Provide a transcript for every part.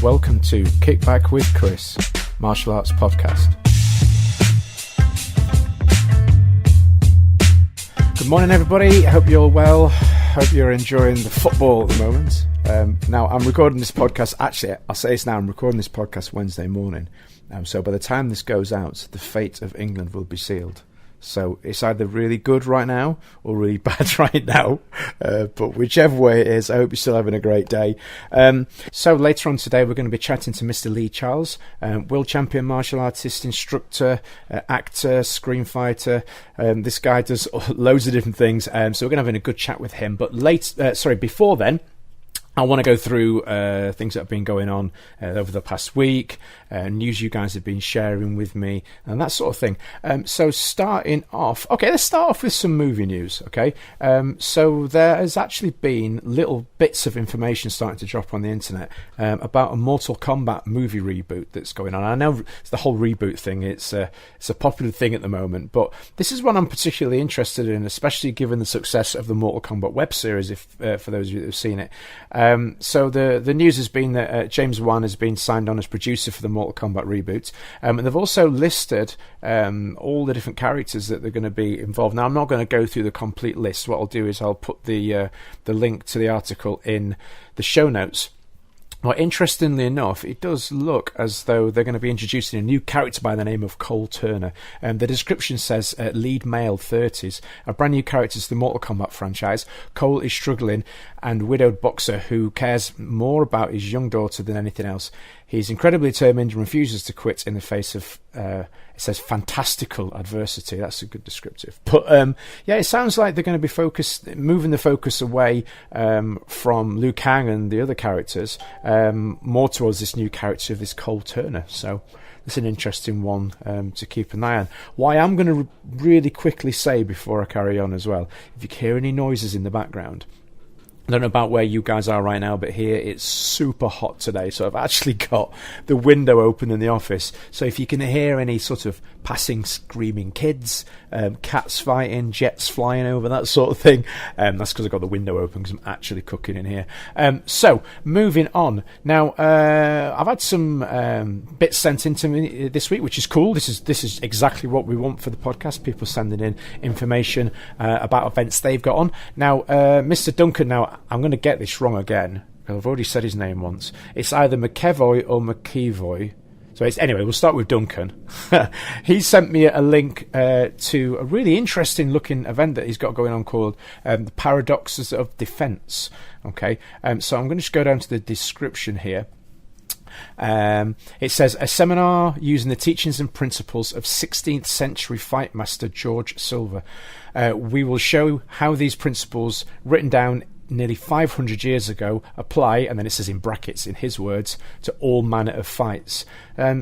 welcome to Kickback with Chris, Martial Arts Podcast. Good morning, everybody. I hope you're well. Hope you're enjoying the football at the moment. Now, I'm recording this podcast. Actually, I'll say this now. I'm recording this podcast Wednesday morning. So by the time this goes out, the fate of England will be sealed. So it's either really good right now or really bad right now. But whichever way it is, I hope you're still having a great day. So later on today, we're going to be chatting to Mr. Lee Charles, world champion martial artist, instructor, actor, screenfighter. This guy does loads of different things. So we're going to have a good chat with him. But before then, I want to go through things that have been going on over the past week, news you guys have been sharing with me, and that sort of thing. So starting off, let's start off with some movie news, okay? So there has actually been little bits of information starting to drop on the internet about a Mortal Kombat movie reboot that's going on. I know it's the whole reboot thing, it's a popular thing at the moment, but this is one I'm particularly interested in, especially given the success of the Mortal Kombat web series, for those of you that have seen it. So the news has been that James Wan has been signed on as producer for the Mortal Kombat reboot, and they've also listed all the different characters that they're going to be involved. Now, I'm not going to go through the complete list. What I'll do is I'll put the link to the article in the show notes. Well, interestingly enough, it does look as though they're going to be introducing a new character by the name of Cole Turner. The description says lead male 30s, a brand new character to the Mortal Kombat franchise. Cole is struggling and widowed boxer who cares more about his young daughter than anything else. He's incredibly determined and refuses to quit in the face of, it says, fantastical adversity. That's a good descriptive. But, it sounds like they're going to be moving the focus away from Liu Kang and the other characters, more towards this new character of this Cole Turner. So it's an interesting one to keep an eye on. What I'm going to really quickly say before I carry on as well, if you hear any noises in the background, I don't know about where you guys are right now, but here it's super hot today. So I've actually got the window open in the office. So if you can hear any sort of passing screaming kids, cats fighting, jets flying over, that sort of thing, that's because I've got the window open because I'm actually cooking in here. So moving on. Now, I've had some bits sent in to me this week, which is cool. This is exactly what we want for the podcast. People sending in information about events they've got on. Now, Mr. Duncan, I'm going to get this wrong again. I've already said his name once. It's either McEvoy or McEvoy. So anyway, we'll start with Duncan. He sent me a link to a really interesting looking event that he's got going on called the Paradoxes of Defense. Okay, so I'm going to just go down to the description here. It says a seminar using the teachings and principles of 16th century fight master George Silver. We will show how these principles written down nearly 500 years ago apply, and then it says in brackets, in his words, to all manner of fights.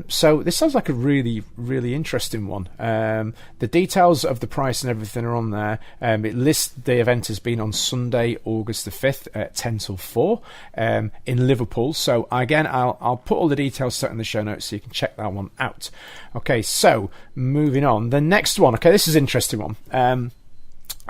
So this sounds like a really, really interesting one. The details of the price and everything are on there. It lists the event as being on Sunday, August the 5th at 10 till 4 in Liverpool. So again, I'll put all the details set in the show notes so you can check that one out. Okay, so moving on. The next one, okay, this is an interesting one.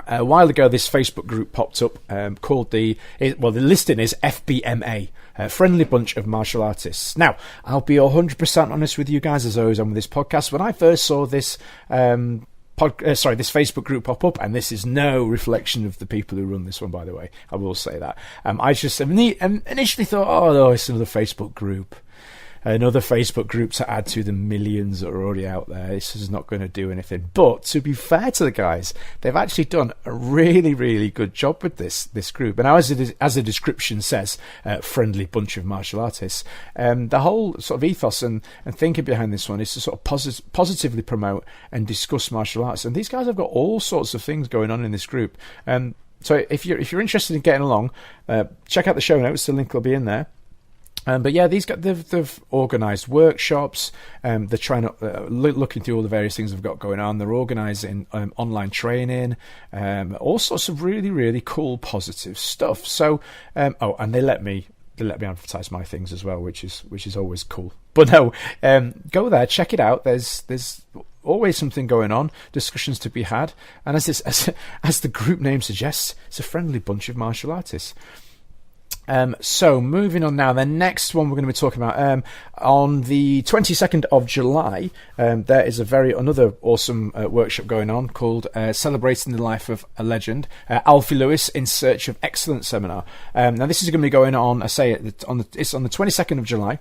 A while ago, this Facebook group popped up called the listing is FBMA, Friendly Bunch of Martial Artists. Now, I'll be 100% honest with you guys, as always on with this podcast. When I first saw this this Facebook group pop up, and this is no reflection of the people who run this one, by the way, I will say that. I just initially thought, oh, no, it's another Facebook group. Another Facebook group to add to the millions that are already out there. This is not going to do anything. But to be fair to the guys, they've actually done a really, really good job with this group. And as the description says, friendly bunch of martial artists. The whole sort of ethos and thinking behind this one is to sort of positively promote and discuss martial arts. And these guys have got all sorts of things going on in this group. So if you're interested in getting along, check out the show notes. The link will be in there. But yeah, they've organised workshops. They're trying to looking through all the various things they've got going on. They're organising online training, all sorts of really, really cool, positive stuff. So, and they let me advertise my things as well, which is always cool. But no, go there, check it out. There's always something going on, discussions to be had, and as the group name suggests, it's a friendly bunch of martial artists. So moving on now, the next one we're going to be talking about on the 22nd of July, there is another awesome workshop going on called Celebrating the Life of a Legend, Alfie Lewis in Search of Excellence seminar. Now this is going to be going on, it's on the 22nd of July.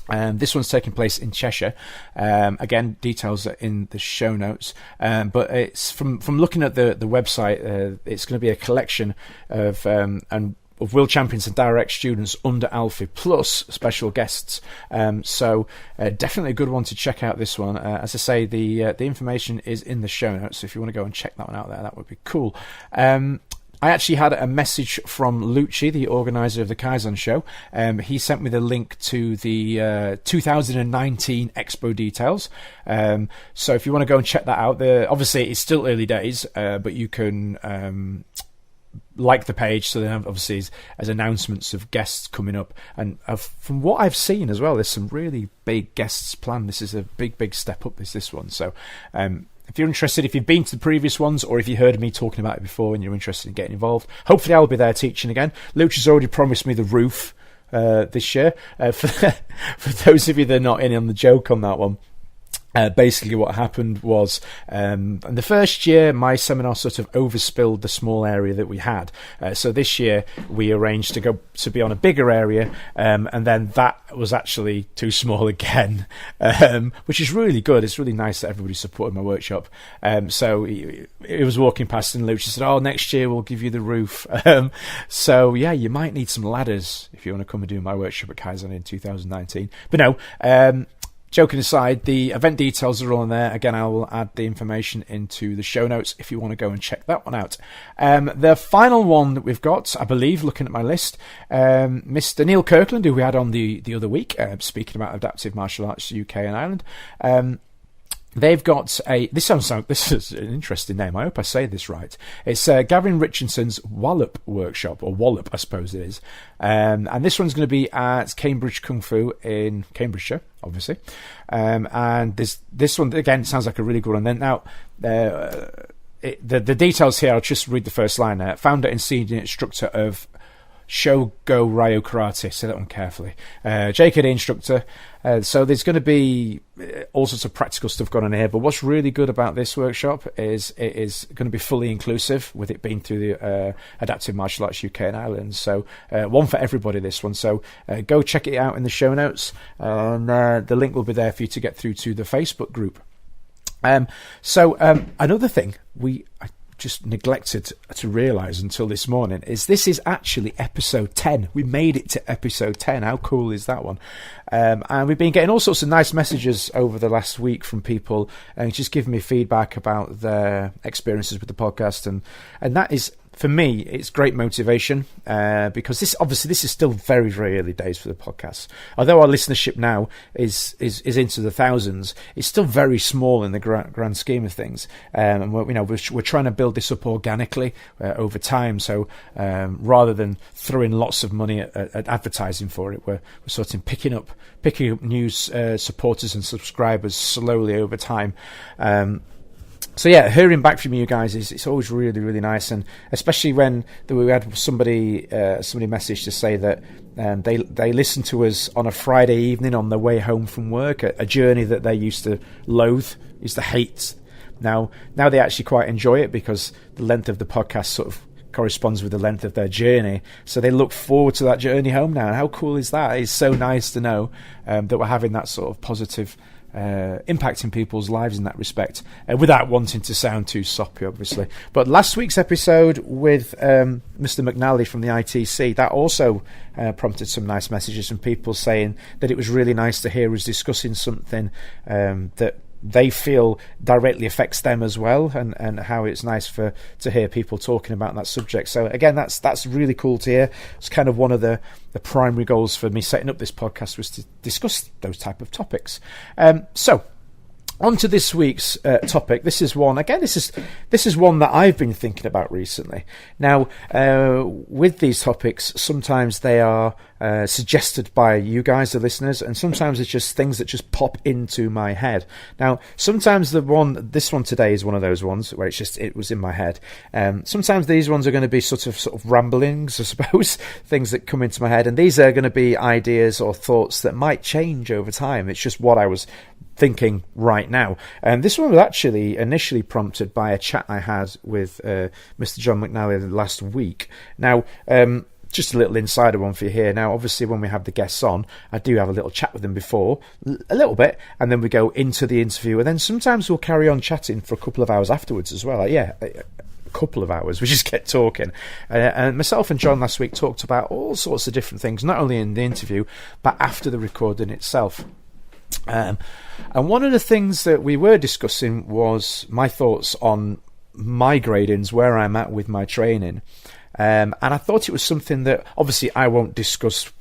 This one's taking place in Cheshire. Again, details are in the show notes. But it's from looking at the website, it's going to be a collection of world champions and direct students under Alfie, plus special guests. So definitely a good one to check out, this one. As I say, the information is in the show notes, so if you want to go and check that one out there, that would be cool. I actually had a message from Lucci, the organizer of the Kaizen show. He sent me the link to the 2019 Expo details. So if you want to go and check that out, obviously it's still early days, but you can like the page, so then obviously as announcements of guests coming up. And from what I've seen as well, there's some really big guests planned. This is a big step up, this one. So if you're interested, if you've been to the previous ones, or if you heard me talking about it before and you're interested in getting involved, hopefully I'll be there teaching again. Lucha's already promised me the roof this year. For those of you that are not in on the joke on that one, basically what happened was, in the first year my seminar sort of overspilled the small area that we had, so this year we arranged to be on a bigger area, and then that was actually too small again, which is really good. It's really nice that everybody supported my workshop. So it was walking past and Lucia said, next year we'll give you the roof. So yeah, you might need some ladders if you want to come and do my workshop at Kaizen in 2019. But no, joking aside, the event details are all in there. Again, I will add the information into the show notes if you want to go and check that one out. The final one that we've got, I believe, looking at my list, Mr. Neil Kirkland, who we had on the other week, speaking about adaptive martial arts UK and Ireland. They've got this is an interesting name. I hope I say this right. It's Gavin Richardson's Wallop workshop, or Wallop, I suppose it is. And this one's going to be at Cambridge Kung Fu in Cambridgeshire, obviously. And this one, again, sounds like a really good one. Then now, the details here, I'll just read the first line. Founder and senior instructor of Shogo Ryo Karate, say that one carefully. JKD instructor. So there's going to be all sorts of practical stuff going on here. But what's really good about this workshop is it is going to be fully inclusive, with it being through the Adaptive Martial Arts UK and Ireland. So one for everybody, this one. So go check it out in the show notes. And the link will be there for you to get through to the Facebook group. Another thing I just neglected to realise until this morning is this is actually episode 10. We made it to episode 10. How cool is that one? And we've been getting all sorts of nice messages over the last week from people and just giving me feedback about their experiences with the podcast, and that is, for me, it's great motivation, because this is still very, very early days for the podcast. Although our listenership now is into the thousands, it's still very small in the grand scheme of things. And we're trying to build this up organically over time. So rather than throwing lots of money at advertising for it, we're sort of picking up new supporters and subscribers slowly over time. So yeah, hearing back from you guys it's always really, really nice, and especially when we had somebody message to say that they listened to us on a Friday evening on their way home from work, a journey that they used to loathe, used to hate. Now they actually quite enjoy it, because the length of the podcast sort of corresponds with the length of their journey, so they look forward to that journey home now. And how cool is that? It's so nice to know that we're having that sort of positive impacting people's lives in that respect, without wanting to sound too soppy, obviously. But last week's episode with Mr. McNally from the ITC, that also prompted some nice messages from people saying that it was really nice to hear us discussing something that they feel directly affects them as well, and how it's nice to hear people talking about that subject. So again, that's really cool to hear. It's kind of one of the primary goals for me setting up this podcast, was to discuss those type of topics. So On to this week's topic. This is one again. This is one that I've been thinking about recently. Now, with these topics, sometimes they are suggested by you guys, the listeners, and sometimes it's just things that just pop into my head. Now, sometimes this one today is one of those ones where it was in my head. Sometimes these ones are going to be sort of ramblings, I suppose, things that come into my head, and these are going to be ideas or thoughts that might change over time. It's just what I was thinking now. And this one was actually initially prompted by a chat I had with Mr. John McNally last week. Now, just a little insider one for you here. Now, obviously, when we have the guests on, I do have a little chat with them before, a little bit, and then we go into the interview, and then sometimes we'll carry on chatting for a couple of hours afterwards as well. A couple of hours, we just get talking. And myself and John last week talked about all sorts of different things, not only in the interview, but after the recording itself. And one of the things that we were discussing was my thoughts on my gradings, where I'm at with my training. And I thought it was something that, obviously, I won't discuss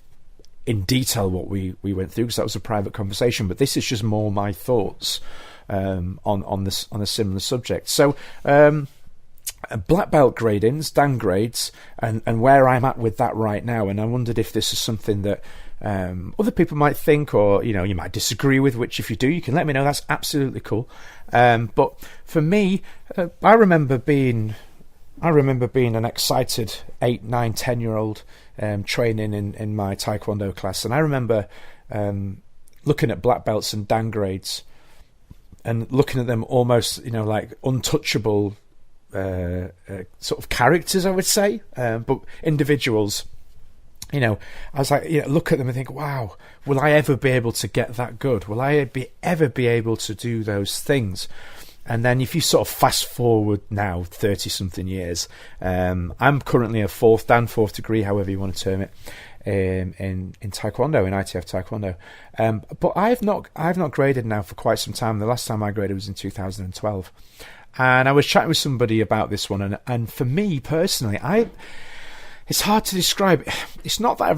in detail what we went through, because that was a private conversation, but this is just more my thoughts on a similar subject. So, black belt gradings, Dan grades, and where I'm at with that right now. And I wondered if this is something that other people might think, or you might disagree with, which if you do, you can let me know. That's absolutely cool. But for me, I remember being an excited 8, 9, 10-year-old training in my Taekwondo class, and I remember looking at black belts and Dan grades and looking at them almost like untouchable sort of characters, I would say, but individuals. I was like, look at them and think, wow, will I ever be able to get that good? Will I ever be able to do those things? And then if you sort of fast forward now 30-something years, I'm currently a fourth degree, however you want to term it, in Taekwondo, in ITF Taekwondo. But I've not graded now for quite some time. The last time I graded was in 2012. And I was chatting with somebody about this one, and for me personally, it's hard to describe. It's not that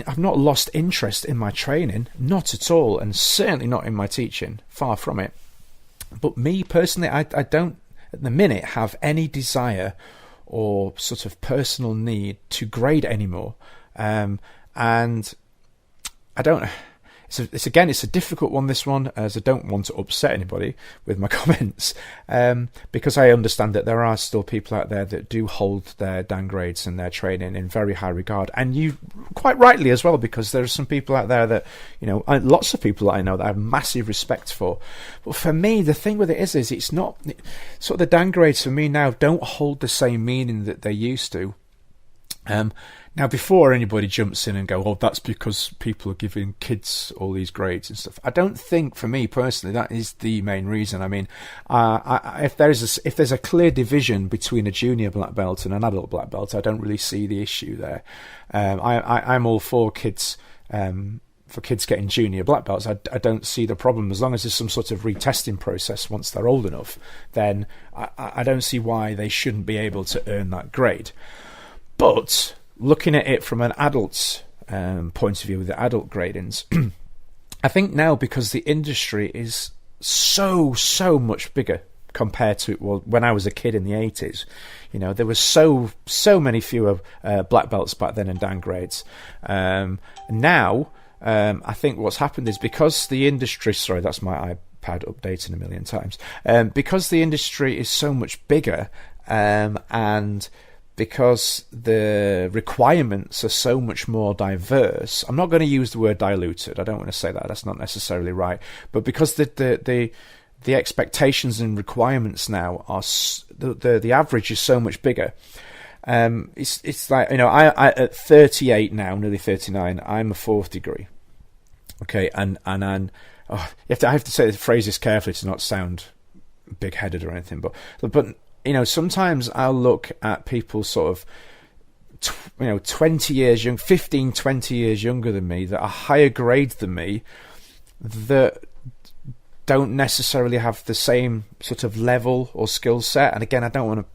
I've not lost interest in my training, not at all, and certainly not in my teaching, far from it. But me personally, I don't at the minute have any desire or sort of personal need to grade anymore, and I don't. It's a difficult one, this one, as I don't want to upset anybody with my comments, because I understand that there are still people out there that do hold their Dan grades and their training in very high regard, and you quite rightly as well, because there are some people out there that, lots of people that I know that I have massive respect for. But for me, the thing with it is it's not, sort of the Dan grades for me now don't hold the same meaning that they used to. Now, before anybody jumps in and go, oh, that's because people are giving kids all these grades and stuff, I don't think, for me personally, that is the main reason. I mean, if there's a clear division between a junior black belt and an adult black belt, I don't really see the issue there. I'm all for kids getting junior black belts. I don't see the problem. As long as there's some sort of retesting process once they're old enough, then I don't see why they shouldn't be able to earn that grade. But looking at it from an adult's point of view, with the adult gradings, I think now, because the industry is so much bigger compared to when I was a kid in the 80s, there was so many fewer black belts back then and Dan grades. Now, I think what's happened is, because the industry, sorry, that's my iPad updating a million times, because the industry is so much bigger, and because the requirements are so much more diverse. I'm not going to use the word diluted. I don't want to say that. That's not necessarily right. But because the expectations and requirements now are the average is so much bigger. It's like, I at 38 now, nearly 39. I'm a fourth degree. Okay, and I have to say the phrases carefully to not sound big-headed or anything, but sometimes I'll look at people sort of 20 years young, 15, 20 years younger than me, that are higher grade than me, that don't necessarily have the same sort of level or skill set. And again, I don't want to.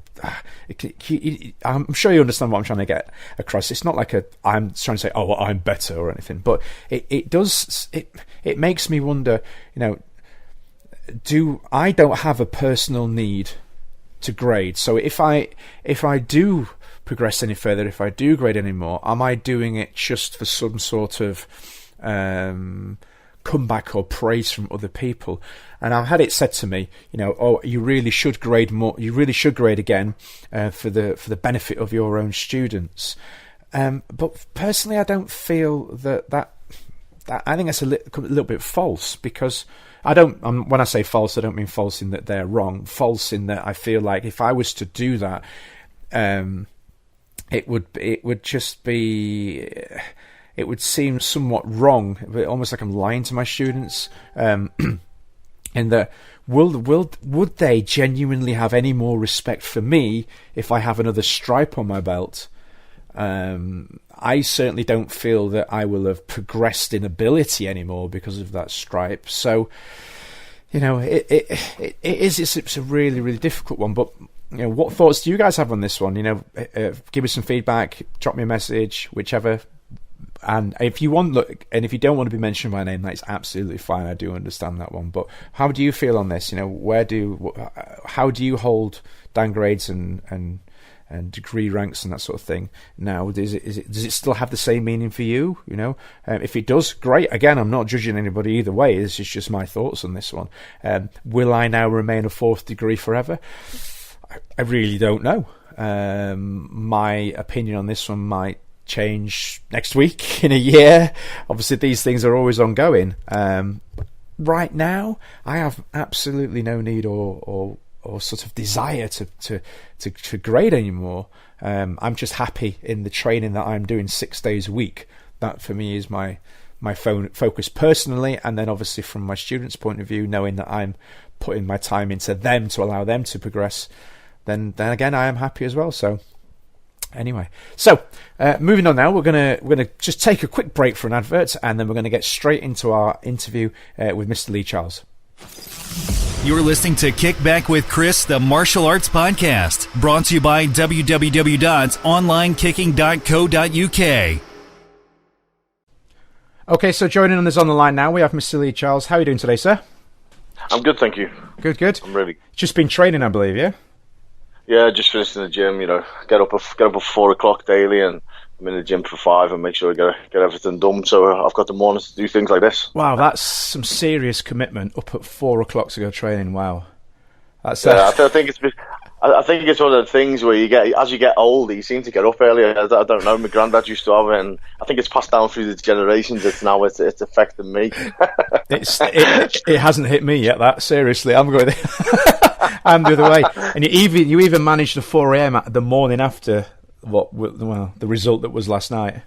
I'm sure you understand what I'm trying to get across. It's not like I'm trying to say, oh, well, I'm better or anything, but it makes me wonder, I don't have a personal need to grade. So if I do progress any further, if I do grade any more, am I doing it just for some sort of comeback or praise from other people? And I've had it said to me, oh, you really should grade more. You really should grade again for the benefit of your own students. But personally, I don't feel that I think that's a little bit false, because when I say false, I don't mean false in that they're wrong. False in that I feel like if I was to do that, it would just be, it would seem somewhat wrong, almost like I'm lying to my students. In that, would they genuinely have any more respect for me if I have another stripe on my belt? I certainly don't feel that I will have progressed in ability anymore because of that stripe. So, it's a really, really difficult one. But what thoughts do you guys have on this one? Give me some feedback, drop me a message, whichever. And if you if you don't want to be mentioned by name, that's absolutely fine. I do understand that one. But how do you feel on this? How do you hold downgrades and degree ranks and that sort of thing now? Does it still have the same meaning for you? If it does, great. Again, I'm not judging anybody either way. This is just my thoughts on this one. Will I now remain a fourth degree forever? I really don't know. My opinion on this one might change next week, in a year. Obviously, these things are always ongoing. Right now, I have absolutely no need or sort of desire to grade anymore. I'm just happy in the training that I'm doing 6 days a week. That for me is my focus personally, and then obviously from my students' point of view, knowing that I'm putting my time into them to allow them to progress, then again I am happy as well. So anyway, moving on now, we're gonna just take a quick break for an advert, and then we're gonna get straight into our interview with Mr. Lee Charles. You're listening to Kick Back with Chris, the martial arts podcast, brought to you by www.onlinekicking.co.uk. Okay, so joining us on the line now, we have Mr. Lee Charles. How are you doing today, sir? I'm good, thank you. Good. I'm really just been training, I believe, yeah. Yeah, just finished in the gym. Get up at 4:00 daily, and I'm in the gym for 5 and make sure I get everything done. So I've got the mornings to do things like this. Wow, that's some serious commitment. Up at 4:00 to go training. Wow, that's I think it's one of the things where as you get older, you seem to get up earlier. I don't know. My granddad used to have it, and I think it's passed down through the generations. It's affected me. It hasn't hit me yet. That seriously, I'm going. I'm the other way. And you even managed the 4 a.m. at the morning after the result that was last night.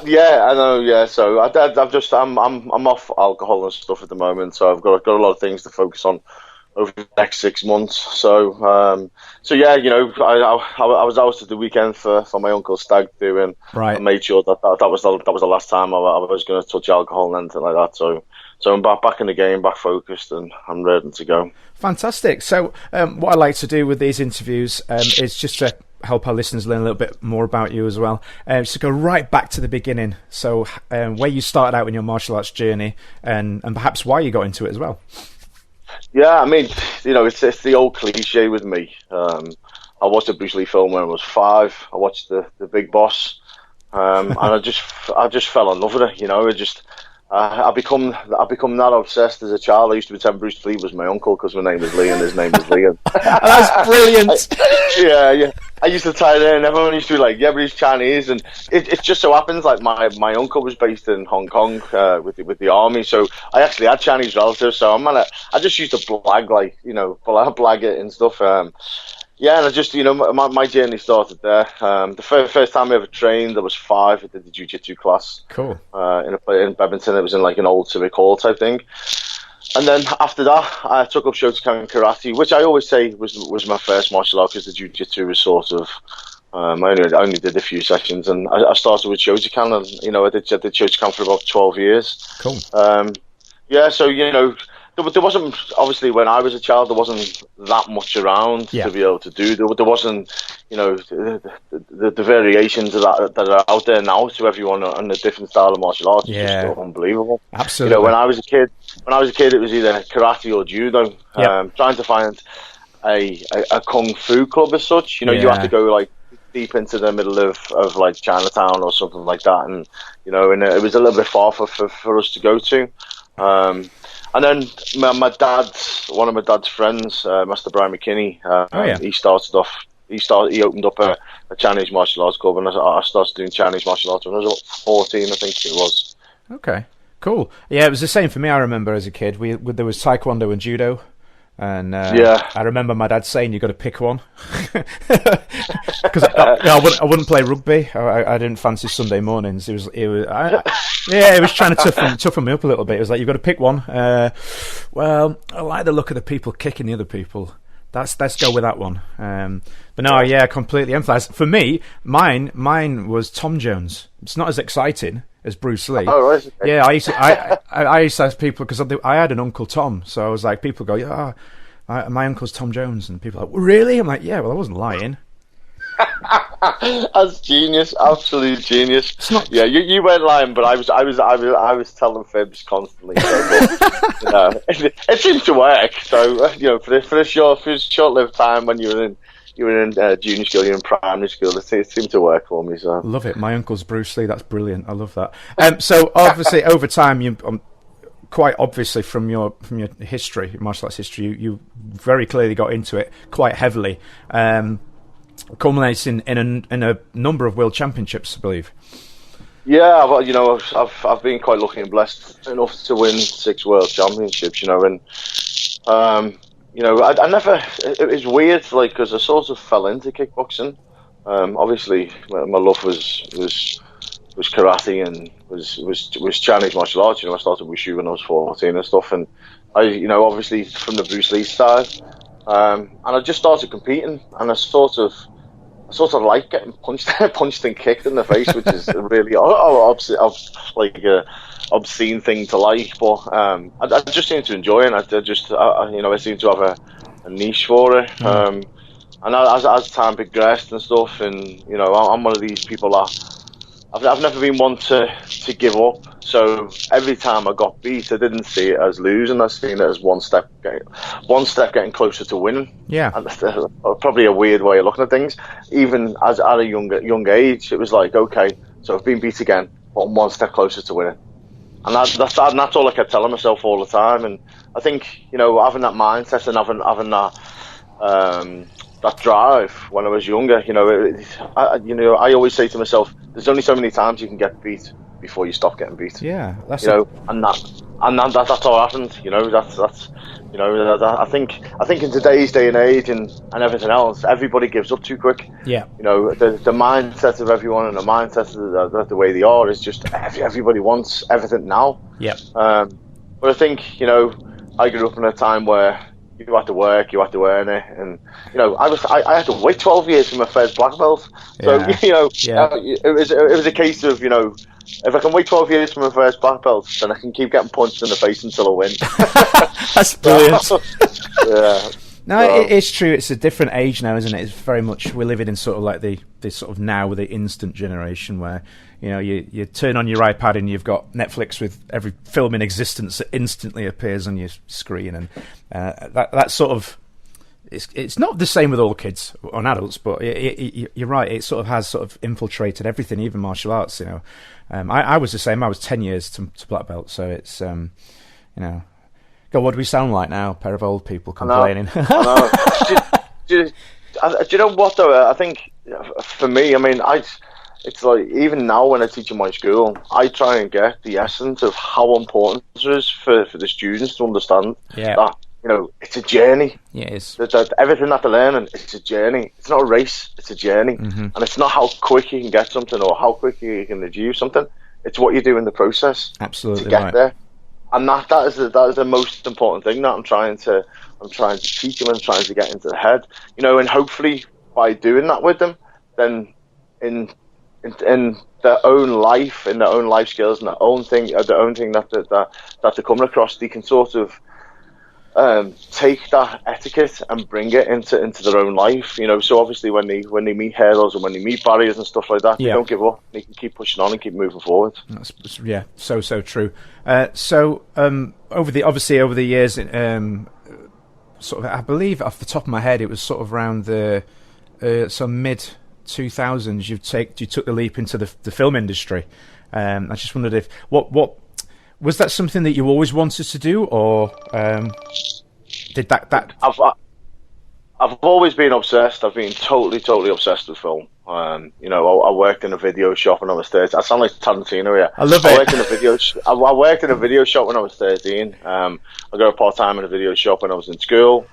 Yeah, I know. Yeah, so I'm off alcohol and stuff at the moment. So I've got a lot of things to focus on over the next 6 months. So yeah, I was out at the weekend for my uncle's stag do, and right. I made sure that was the last time I was going to touch alcohol and anything like that. So I'm back in the game, back focused, and I'm ready to go. Fantastic. So what I like to do with these interviews is just to help our listeners learn a little bit more about you as well. So go right back to the beginning. So where you started out in your martial arts journey, and perhaps why you got into it as well. Yeah, I mean, it's the old cliche with me. I watched a Bruce Lee film when I was 5. I watched the Big Boss, and I just fell in love with it. I become that obsessed as a child. I used to pretend Bruce Lee was my uncle because my name was Lee and his name was Liam. That's brilliant. Yeah. I used to tie it in, and everyone used to be like, "Yeah, but he's Chinese." And it just so happens like my uncle was based in Hong Kong with the army, so I actually had Chinese relatives. So I just used to blag blag it and stuff. Yeah, and I just, my journey started there. The first time I ever trained, I was 5. I did the jiu-jitsu class. Cool. In Bedminton. It was in like an old civic hall type thing. And then after that, I took up Shotokan Karate, which I always say was my first martial art, because the jiu-jitsu was sort of, I only did a few sessions, and I started with Shotokan, and I did Shotokan for about 12 years. Cool. Yeah, so there wasn't, obviously when I was a child, there wasn't that much around to be able to do. There wasn't, the variations of that are out there now to everyone and the different style of martial arts is just unbelievable. Absolutely. When I was a kid, it was either karate or judo. Trying to find a kung fu club as such, you have to go like deep into the middle of like Chinatown or something like that, and it was a little bit far for us to go to. And then one of my dad's friends, Master Brian McKinney, he opened up a Chinese martial arts club, and I started doing Chinese martial arts when I was about 14, I think it was. Okay, cool. Yeah, it was the same for me. I remember as a kid, there was Taekwondo and Judo. And I remember my dad saying you got to pick one because I wouldn't play rugby. I didn't fancy Sunday mornings. He was trying to toughen me up a little bit. It was like you've got to pick one. Well, I like the look of the people kicking the other people. Let's go with that one. But no, completely empathise. For me, mine was Tom Jones. It's not as exciting as Bruce Lee. Oh, right. Okay. Yeah, I used to ask people, because I had an Uncle Tom, so I was like, people go, my uncle's Tom Jones, and people are like, really? I'm like, yeah, well, I wasn't lying. That's genius, absolute genius. It's not... Yeah, you weren't lying, but I was telling fibs constantly. So, it seemed to work. So for a short-lived time when you were in junior school, you were in primary school, it seemed to work for me. So love it. My uncle's Bruce Lee. That's brilliant. I love that. So obviously over time, quite obviously from your history, martial arts history, you very clearly got into it quite heavily. Culminating in a number of world championships, I believe. Yeah, well, I've been quite lucky and blessed enough to win 6 world championships, and I never. It was weird, like, because I sort of fell into kickboxing. Obviously, my love was karate and was Chinese martial arts. I started wushu when I was 14 and stuff, and I, obviously from the Bruce Lee side. And I just started competing, and I sort of like getting punched and kicked in the face, which is really obscene thing to like. But I just seem to enjoy it. And I seem to have a niche for it. And as time progressed and stuff, and I'm one of these people that I've never been one to give up. So every time I got beat, I didn't see it as losing. I seen it as one step getting closer to winning. Yeah, and that's probably a weird way of looking at things. Even at a young age, it was like, okay, so I've been beat again, but I'm one step closer to winning. And that's all I kept telling myself all the time. And I think having that mindset and having that drive when I was younger, I always say to myself, there's only so many times you can get beat before you stop getting beat. Yeah, that's and that's all happened. I think in today's day and age and everything else, everybody gives up too quick. Yeah, the mindset of everyone and the mindset of the way they are is just everybody wants everything now. Yeah, but I think I grew up in a time where you had to work, you had to earn it, and I had to wait 12 years for my first black belt. So it was a case of if I can wait 12 years for my first black belt, then I can keep getting punched in the face until I win. That's brilliant. Yeah. No, it's true. It's a different age now, isn't it? It's very much, we're living in sort of like the sort of now the instant generation where you turn on your iPad and you've got Netflix with every film in existence that instantly appears on your screen, and that sort of it's not the same with all kids or adults, but you're right. It sort of has sort of infiltrated everything, even martial arts. I was the same. I was 10 years to black belt, so it's God, what do we sound like now? A pair of old people complaining. I know. Do you know what though? I think for me, it's like even now when I teach in my school, I try and get the essence of how important it is for the students to understand that it's a journey. Yeah, it is. That everything that they're learning, it's a journey. It's not a race. It's a journey, and it's not how quick you can get something or how quick you can achieve something. It's what you do in the process. Absolutely to get there. And that is the most important thing that I'm trying to teach them and trying to get into the head, and hopefully by doing that with them, then in their own life, in their own life skills and their own thing that they're coming across, they can sort of take that etiquette and bring it into their own life. So obviously when they meet hurdles and when they meet barriers and stuff like that, they don't give up. They can keep pushing on and keep moving forward. That's, so true. Over the years, sort of, I believe off the top of my head, it was sort of around the some mid 2000s. You took the leap into the film industry. I just wondered if what was that something that you always wanted to do, or did that? I've always been obsessed. I've been totally obsessed with film. I worked in a video shop when I was 13. I sound like Tarantino here. I love it. I worked in a video shop when I was 13. I got a part-time in a video shop when I was in school.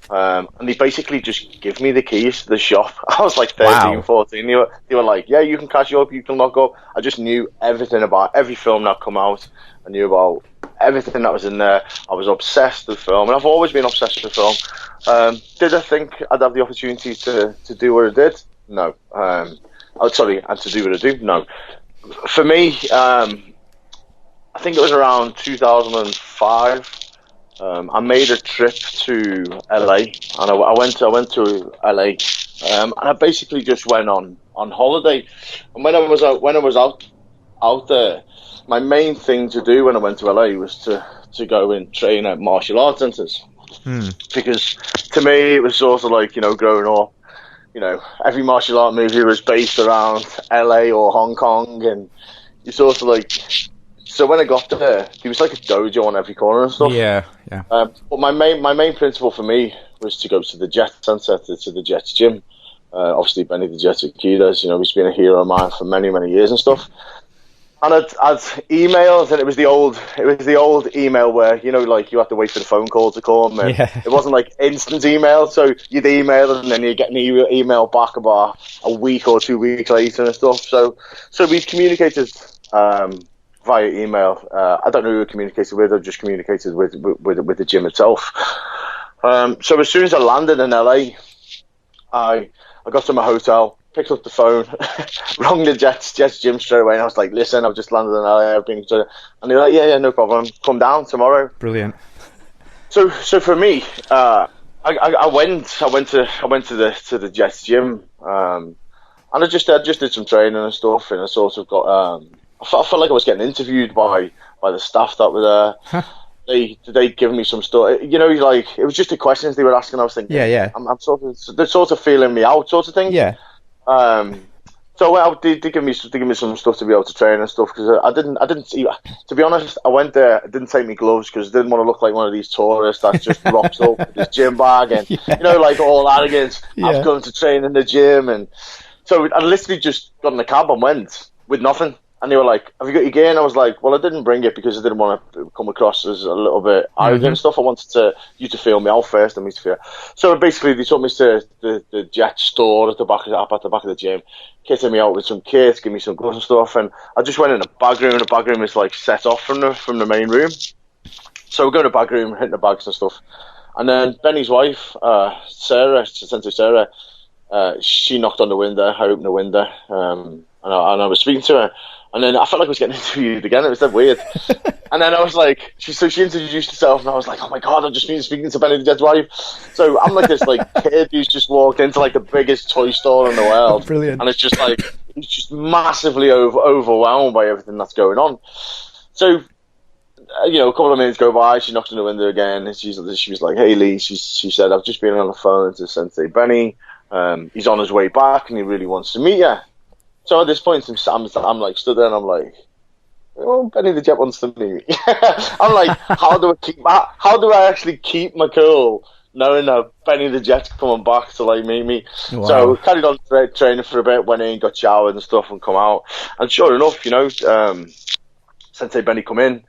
And they basically just give me the keys to the shop. I was like 13, 14. They were like, yeah, you can catch up, you can lock up. I just knew everything about every film that come out. I knew about everything that was in there. I was obsessed with film, and I've always been obsessed with film. Did I think I'd have the opportunity to do what I did? No. And to do what I do? No. For me, I think it was around 2005. I made a trip to LA, and I went to LA, and I basically just went on holiday. And when I was out there, my main thing to do when I went to LA was to go and train at martial arts centers. Because to me it was sort of like, growing up, every martial art movie was based around LA or Hong Kong, and you sort of like. So when I got there, there was like a dojo on every corner and stuff. Yeah. But my main principle for me was to go to the Jet Center, to the Jets gym. Obviously, Benny the Jet Akitas, he's been a hero of mine for many, many years and stuff. And I'd emailed, and it was the old email where like you had to wait for the phone call to come, and it wasn't like instant email. So you'd email, and then you get an email back about a week or 2 weeks later and stuff. So we communicated via email. I don't know who we communicated with. I just communicated with the gym itself. So as soon as I landed in LA, I got to my hotel, picked up the phone, rang the Jets gym straight away, and I was like, "Listen, I've just landed in LA. I've been to," and they're like, "Yeah, no problem. Come down tomorrow." Brilliant. So for me, I went to the Jets gym, and I just did some training and stuff, and I sort of got. I felt like I was getting interviewed by the staff that were there. They given me some stuff, like it was just the questions they were asking. I was thinking, I'm they're sort of feeling me out, sort of thing. Yeah. So they give me some stuff to be able to train and stuff, because I didn't see. To be honest, I went there. I didn't take my gloves because I didn't want to look like one of these tourists that just rocks up with his gym bag and like all arrogance. I've come to train in the gym, and so I literally just got in the cab and went with nothing. And they were like, "Have you got your gear?" And I was like, "Well, I didn't bring it because I didn't want to come across as a little bit arrogant and stuff. I wanted you to feel me out first and me to feel." So basically, they took me to the Jet store at the back of the gym, kitted me out with some kits, give me some gloves and stuff, and I just went in the bag room. And the bag room is like set off from the main room. So we go to the bag room, hitting the bags and stuff, and then Benny's wife, Sarah, Sensei Sarah, she knocked on the window. I opened the window, and I was speaking to her. And then I felt like I was getting interviewed again. It was that weird. And then I was like, she introduced herself, and I was like, "Oh my god, I've just been speaking to Benny the Jet's wife." So I'm like this like kid who's just walked into like the biggest toy store in the world. Brilliant. And it's just like he's just massively overwhelmed by everything that's going on. So a couple of minutes go by. She knocks on the window again, and she was like, "Hey Lee," she said, "I've just been on the phone to Sensei Benny. He's on his way back, and he really wants to meet you." So at this point, I'm like stood there, and I'm like, "Oh, Benny the Jet wants to meet me." I'm like, how do I actually keep my cool, knowing that Benny the Jet's coming back to like meet me? Wow. So carried on training for a bit, went in, got showered and stuff, and come out. And sure enough, Sensei Benny come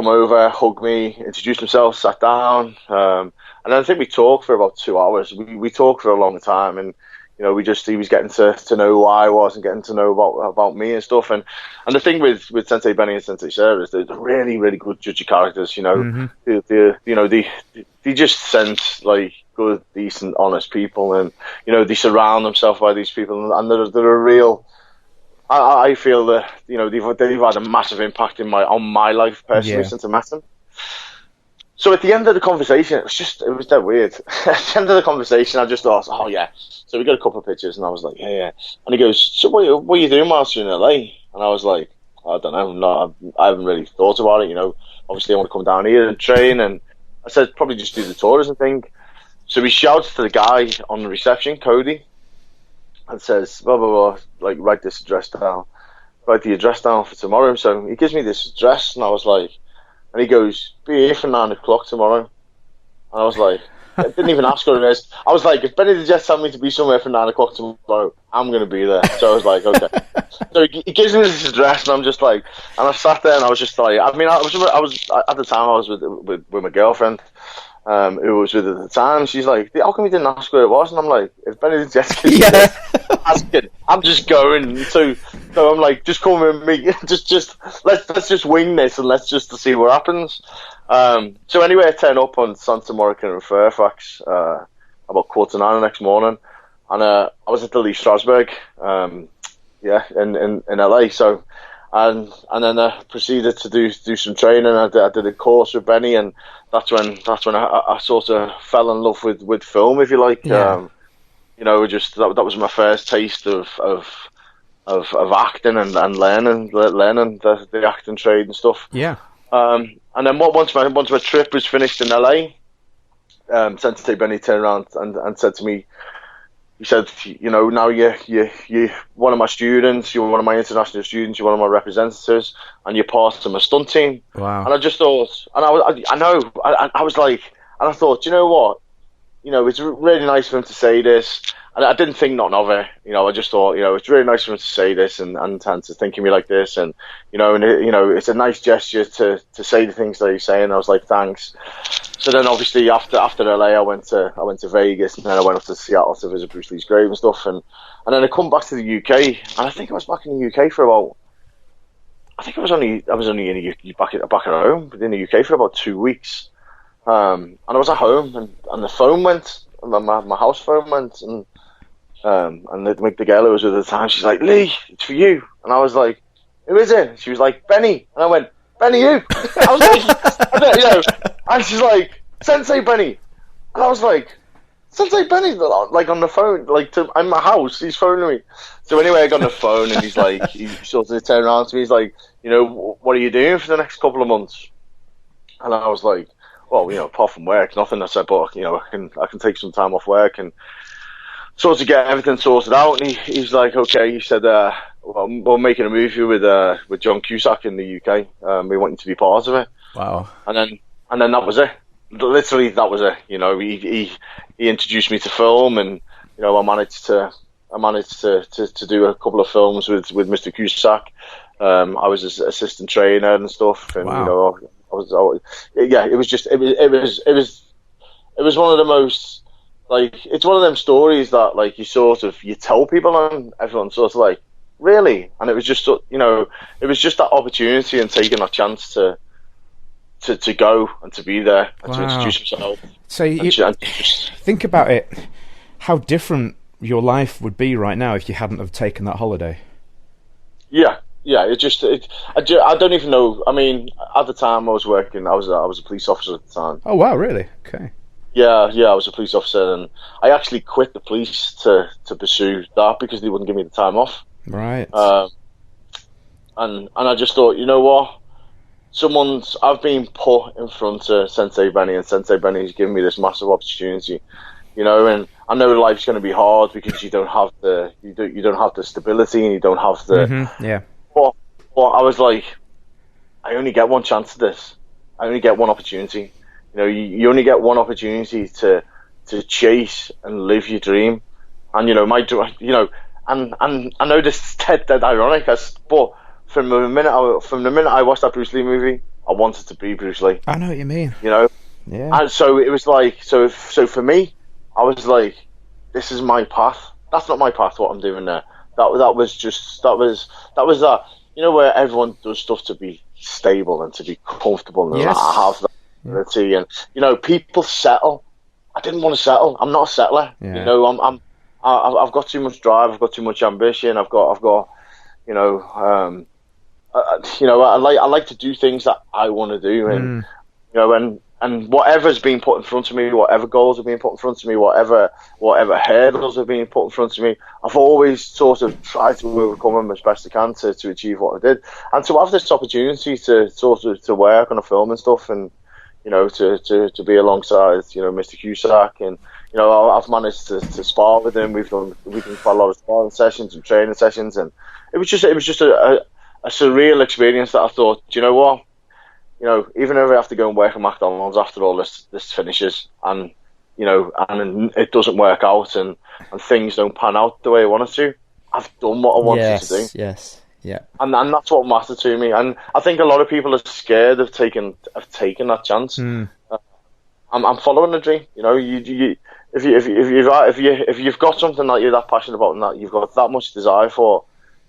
over, hugged me, introduced himself, sat down, and I think we talked for about 2 hours. We talked for a long time, and. He was getting to know who I was and getting to know about me and stuff. And the thing with Sensei Benny and Sensei Sarah is they're really, really good judge of characters, They just sense like good, decent, honest people, and, they surround themselves by these people, and they're a real... I feel that, they've had a massive impact on my life personally since I met them. So at the end of the conversation, it was that weird. At the end of the conversation, I just thought, oh yeah. So we got a couple of pictures, and I was like, yeah. And he goes, so what are you doing whilst you're in LA? And I was like, I don't know, I haven't really thought about it, Obviously I want to come down here and train, and I said, probably just do the tourism thing. So he shouts to the guy on the reception, Cody, and says, blah, blah, blah, like, write this address down. Write the address down for tomorrow. So he gives me this address, and I was like, and he goes, be here for 9 o'clock tomorrow. And I was like, I didn't even ask what it is. I was like, if Benny the Jet tell me to be somewhere for 9 o'clock tomorrow, I'm going to be there. So I was like, okay. So he gives me this address, and I'm just like, and I sat there, and I was just like, I mean, I was at the time, I was with my girlfriend, who was with at the time. She's like, how come you didn't ask where it was? And I'm like, if Benny the Jet gives me this, asking, I'm just going. So I'm like, just come with me. just let's just wing this, and let's just see what happens. So anyway, I turned up on Santa Monica in Fairfax about 8:45 the next morning, and I was at the Lee Strasberg, in LA. So, and then I proceeded to do some training. I did a course with Benny, and that's when I sort of fell in love with film, if you like. Yeah. Just that was my first taste of acting and learning the acting trade and stuff. Yeah. And then once my trip was finished in LA, Sensei Benny turned around and said to me, he said, now you're one of my students, you're one of my international students, you're one of my representatives, and you're part of my stunt team. Wow. And I just thought, and I was like, and I thought, you know what? It's really nice for him to say this. And I didn't think nothing of it. I just thought, it's really nice for him to say this and to think of me like this. And, it's a nice gesture to say the things that he's saying. I was like, thanks. So then obviously after LA, I went to Vegas, and then I went up to Seattle to visit Bruce Lee's grave and stuff. And then I come back to the UK, and I think I was back in the UK for about, I was only back at home in the UK for about 2 weeks. And I was at home, and the phone went, my house phone went, and the girl who was with her at the time, she's like, Lee, it's for you. And I was like, who is it? She was like, Benny. And I went, Benny who? I was like, and she's like, Sensei Benny. And I was like, Sensei Benny, like on the phone, like in my house, he's phoning me. So anyway, I got on the phone, and he's like, he sort of turned around to me, he's like, what are you doing for the next couple of months? And I was like, well, apart from work, nothing. I said, but I can take some time off work and sort of get everything sorted out. And he's like, okay. He said, well, we're making a movie with John Cusack in the UK. We want you to be part of it. Wow. And then that was it. Literally, that was it. He introduced me to film, and I managed to do a couple of films with Mr. Cusack. I was his assistant trainer and stuff, and wow. It was one of the most, like, it's one of them stories that, like, you tell people, and everyone's sort of like, really? And it was just, it was just that opportunity and taking that chance to go and to be there and to introduce yourself. So think about it, how different your life would be right now if you hadn't have taken that holiday. Yeah, I don't even know. I mean, at the time I was working, I was a police officer at the time. Oh wow, really? Okay. Yeah, I was a police officer, and I actually quit the police to pursue that because they wouldn't give me the time off. Right. And I just thought, you know what? I've been put in front of Sensei Benny, and Sensei Benny's given me this massive opportunity, and I know life's going to be hard because you don't have the stability, and you don't have the yeah. But I was like, I only get one chance at this. I only get one opportunity. You only get one opportunity to chase and live your dream. And and I know this is dead ironic, but from the minute I watched that Bruce Lee movie, I wanted to be Bruce Lee. I know what you mean. Yeah. And so it was like, so for me, I was like, this is my path. That's not my path. What I'm doing there. That was that. Where everyone does stuff to be stable and to be comfortable, and yes. I have that ability. And people settle. I didn't want to settle. I'm not a settler. Yeah. I've got too much drive. I've got too much ambition. I've got. I like to do things that I want to do, and and whatever's being put in front of me, whatever goals are being put in front of me, whatever hurdles are being put in front of me, I've always sort of tried to overcome them as best I can to achieve what I did, and to have this opportunity to sort of to work on a film and stuff, and to be alongside Mr. Cusack, and I've managed to spar with him. We've done quite a lot of sparring sessions and training sessions, and it was just a surreal experience that I thought, do you know what? Even if I have to go and work at McDonald's after all this finishes, and and it doesn't work out, and things don't pan out the way I wanted to, I've done what I wanted to do. Yes, yeah. And that's what mattered to me. And I think a lot of people are scared of taking that chance. I'm following the dream. If you've got something that you're that passionate about and that you've got that much desire for,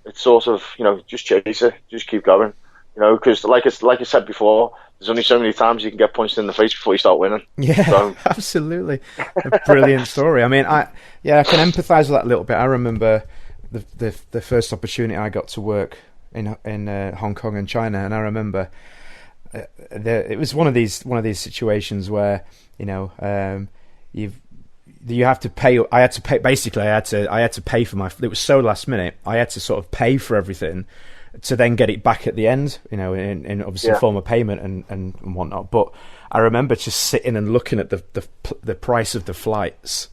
it's sort of just chase it, just keep going. Because like I said before, there's only so many times you can get punched in the face before you start winning. Yeah, so. Absolutely. A brilliant story. I mean, I can empathise with that a little bit. I remember the first opportunity I got to work in Hong Kong and China, and I remember it was one of these situations where you have to pay. I had to pay. Basically, I had to pay for my. It was so last minute. I had to sort of pay for everything to then get it back at the end, in obviously form of payment and whatnot. But I remember just sitting and looking at the price of the flights,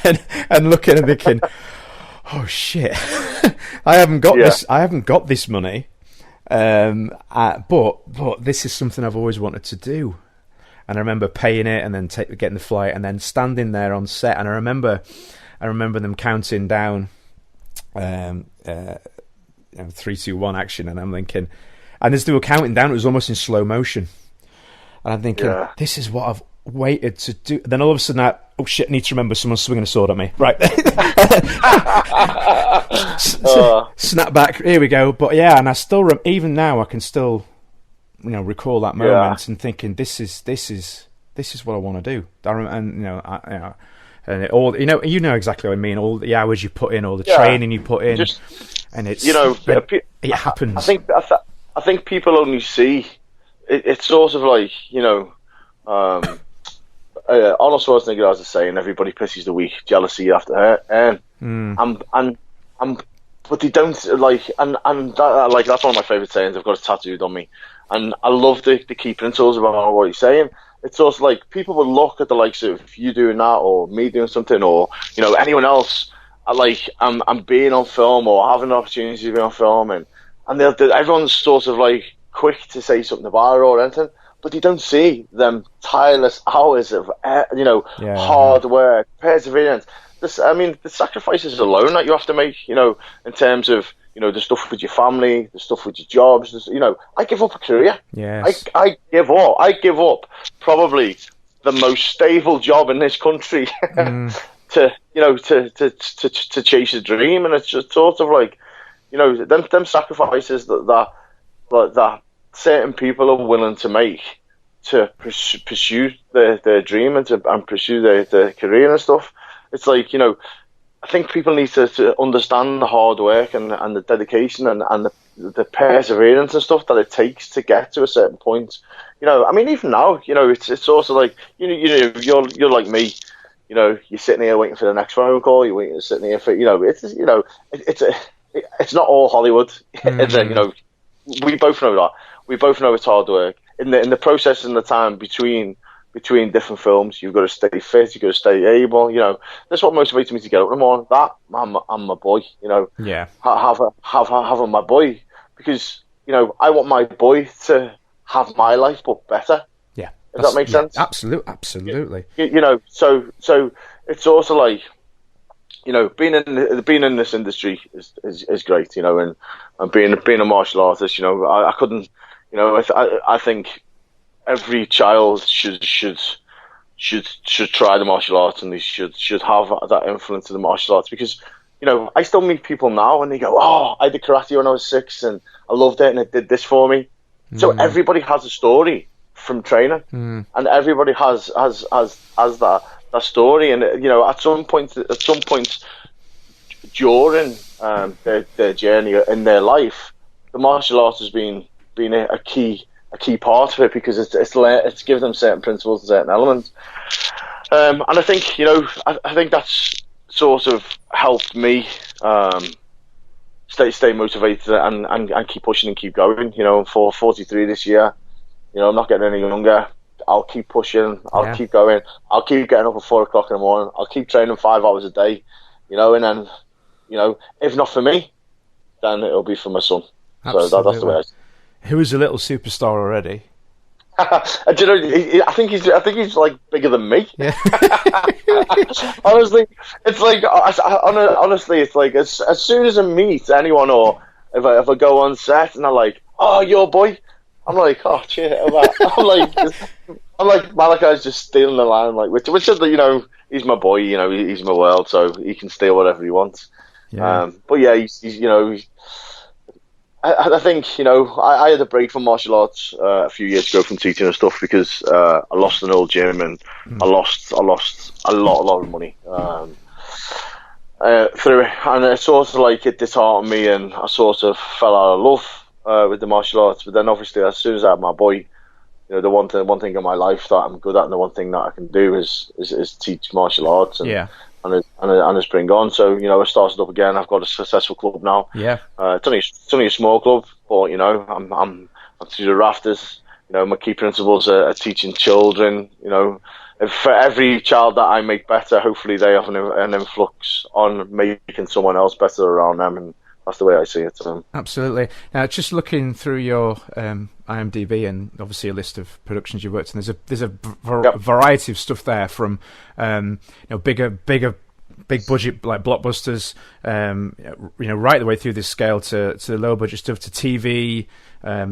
and looking and thinking, oh shit, I haven't got this. I haven't got this money, but this is something I've always wanted to do. And I remember paying it, and then getting the flight, and then standing there on set. And I remember them counting down. 3, 2, 1 action, and I'm thinking, and as they were counting down, it was almost in slow motion, and I'm thinking, this is what I've waited to do. Then all of a sudden, I need to remember someone's swinging a sword at me, right? Snap back, here we go. But yeah, and I still even now I can still recall that moment and thinking, this is what I want to do. And it all exactly what I mean. All the hours you put in, all the training you put in. And it's it happens. I think people only see it's sort of like Arnold Schwarzenegger has a saying: everybody pisses the weak, jealousy after her, but they don't like and that, that's one of my favourite sayings. I've got it tattooed on me, and I love the key principles about what he's saying. It's sort of like people will look at the likes of you doing that, or me doing something, or anyone else. I'm being on film or having an opportunity to be on film, and everyone's sort of like quick to say something about it or anything, but they don't see them tireless hours of hard work, perseverance. The sacrifices alone that you have to make, in terms of the stuff with your family, the stuff with your jobs. I give up a career. Yes. I give up probably the most stable job in this country. To chase a dream, and it's just sort of like them sacrifices that certain people are willing to make to pursue their dream and pursue their career and stuff. It's like I think people need to understand the hard work and the dedication and the perseverance and stuff that it takes to get to a certain point. I mean, even now, it's sort of like you're like me. You're sitting here waiting for the next phone call. You're sitting here for it's not all Hollywood. We both know that. We both know it's hard work. In the process and the time between different films, you've got to stay fit. You've got to stay able. That's what motivates me to get up in the morning. That I'm my boy. Having my boy, because I want my boy to have my life but better. Does that make sense? Absolutely. So it's also like, being in this industry is great, and being a martial artist, I couldn't, I think every child should try the martial arts, and they should have that influence of the martial arts, because I still meet people now and they go, oh, I did karate when I was 6 and I loved it and it did this for me. So everybody has a story from training, and everybody has that story, and at some point during their journey in their life, the martial arts has been a key a key part of it, because it's given them certain principles and certain elements. And I think, I think that's sort of helped me stay motivated and keep pushing and keep going. I'm 43 this year. I'm not getting any younger. I'll keep pushing. I'll keep going. I'll keep getting up at 4 o'clock in the morning. I'll keep training 5 hours a day. And then, if not for me, then it'll be for my son. Absolutely. So that's the way. Who is a little superstar already? Do you know, I think he's like bigger than me. Yeah. Honestly, it's like honestly, it's like as soon as I meet anyone, or if I go on set and they're like, "Oh, your boy," I'm like, "Oh, cheer." I'm like Malachi's just stealing the line, like which is he's my boy, he's my world, so he can steal whatever he wants. Yeah. But yeah, he's I think, I had a break from martial arts a few years ago from teaching and stuff, because I lost an old gym, and I lost a lot of money through it, and it sort of like it disheartened me, and I sort of fell out of love with the martial arts. But then obviously, as soon as I had my boy, the one thing in my life that I'm good at, and the one thing that I can do is teach martial arts, and it's been gone. So I started up again. I've got a successful club now. Yeah, it's only a small club, but I'm through the rafters. My key principles are teaching children. If for every child that I make better, hopefully they have an influx on making someone else better around them, and that's the way I see it. Absolutely. Now, just looking through your IMDb and obviously a list of productions you've worked in, there's a variety of stuff there, from big budget like blockbusters, right the way through this scale to low budget stuff, to TV,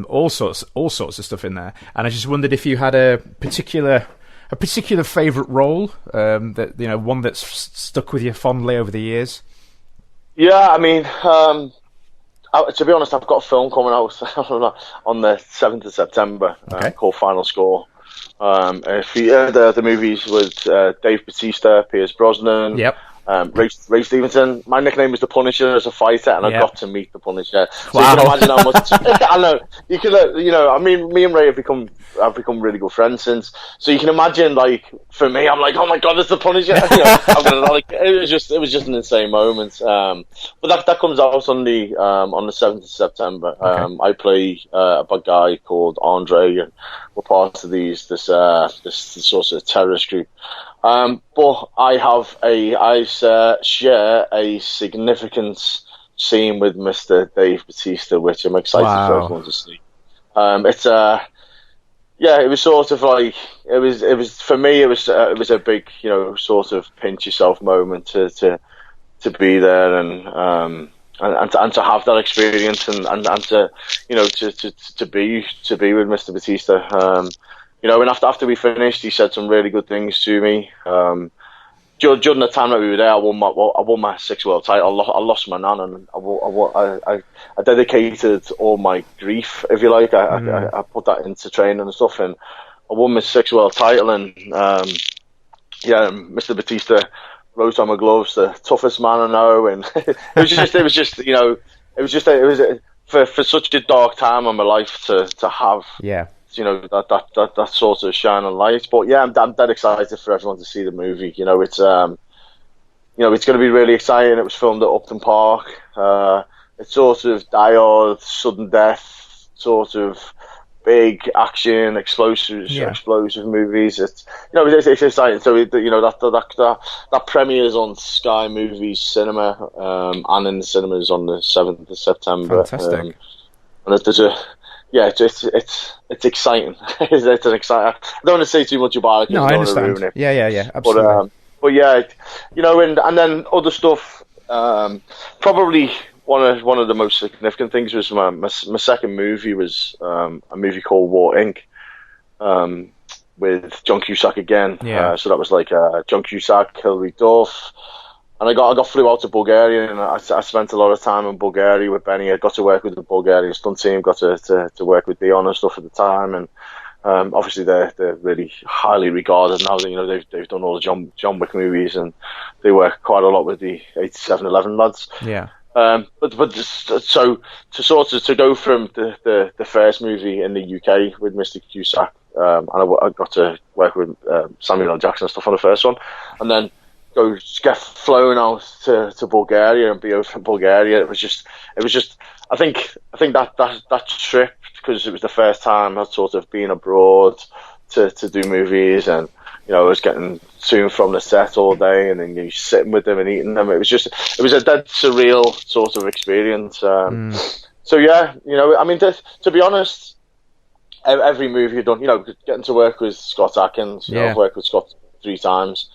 all sorts of stuff in there. And I just wondered if you had a particular favourite role, that one that's stuck with you fondly over the years. Yeah, I mean, to be honest, I've got a film coming out on the 7th of September called Final Score. If you heard the movies with Dave Bautista, Pierce Brosnan, Ray Stevenson. My nickname was the Punisher as a fighter, and I got to meet the Punisher. So you can imagine how much. I know you can. I mean, me and Ray have become really good friends since. So you can imagine, like, for me, I'm like, oh my god, it's the Punisher. It was just an insane moment. But that comes out on the 7th of September. I play a bad guy called Andre, and we're part of this sort of terrorist group. But I share a significant scene with Mr. Dave Bautista, which I'm excited for everyone to see. It was sort of like it was for me. It was a big sort of pinch yourself moment to be there and to have that experience and to to be with Mr. Bautista. And after we finished, he said some really good things to me. During the time that we were there, I won my 6th world title. I lost my nan, and I dedicated all my grief, if you like. I put that into training and stuff, and I won my 6th world title. And Mr. Bautista wrote on my gloves, "The toughest man I know." And it was for such a dark time in my life to have. Yeah. That sort of shining light. But yeah, I'm dead excited for everyone to see the movie. It's going to be really exciting. It was filmed at Upton Park. It's sort of dire, sudden death, sort of big action, explosive movies. It's exciting. So that premieres on Sky Movies Cinema, and in the cinemas on the 7th of September. Fantastic. And there's it's exciting. It's an exciting. I don't want to say too much about it. No, I understand. Ruin it. Yeah, absolutely. But yeah, and then other stuff. Probably one of the most significant things was my second movie was a movie called War Inc. With John Cusack again. Yeah. So that was like John Cusack, Hilary Duff. And I got flew out to Bulgaria, and I spent a lot of time in Bulgaria with Benny. I got to work with the Bulgarian stunt team, got to work with Dion and stuff at the time, and obviously they're really highly regarded now. They've done all the John Wick movies, and they work quite a lot with the 8711 lads. Yeah. But so to go from the first movie in the UK with Mr. Cusack, and I got to work with Samuel L. Jackson and stuff on the first one, and then get flown out to Bulgaria and be over in Bulgaria. It was just I think that trip, because it was the first time I'd sort of been abroad to do movies, and I was getting to and from the set all day, and then you're sitting with them and eating them. It was a dead surreal sort of experience. So yeah, I mean, to be honest, every movie you've done, getting to work with Scott Adkins, I've worked with Scott 3 times.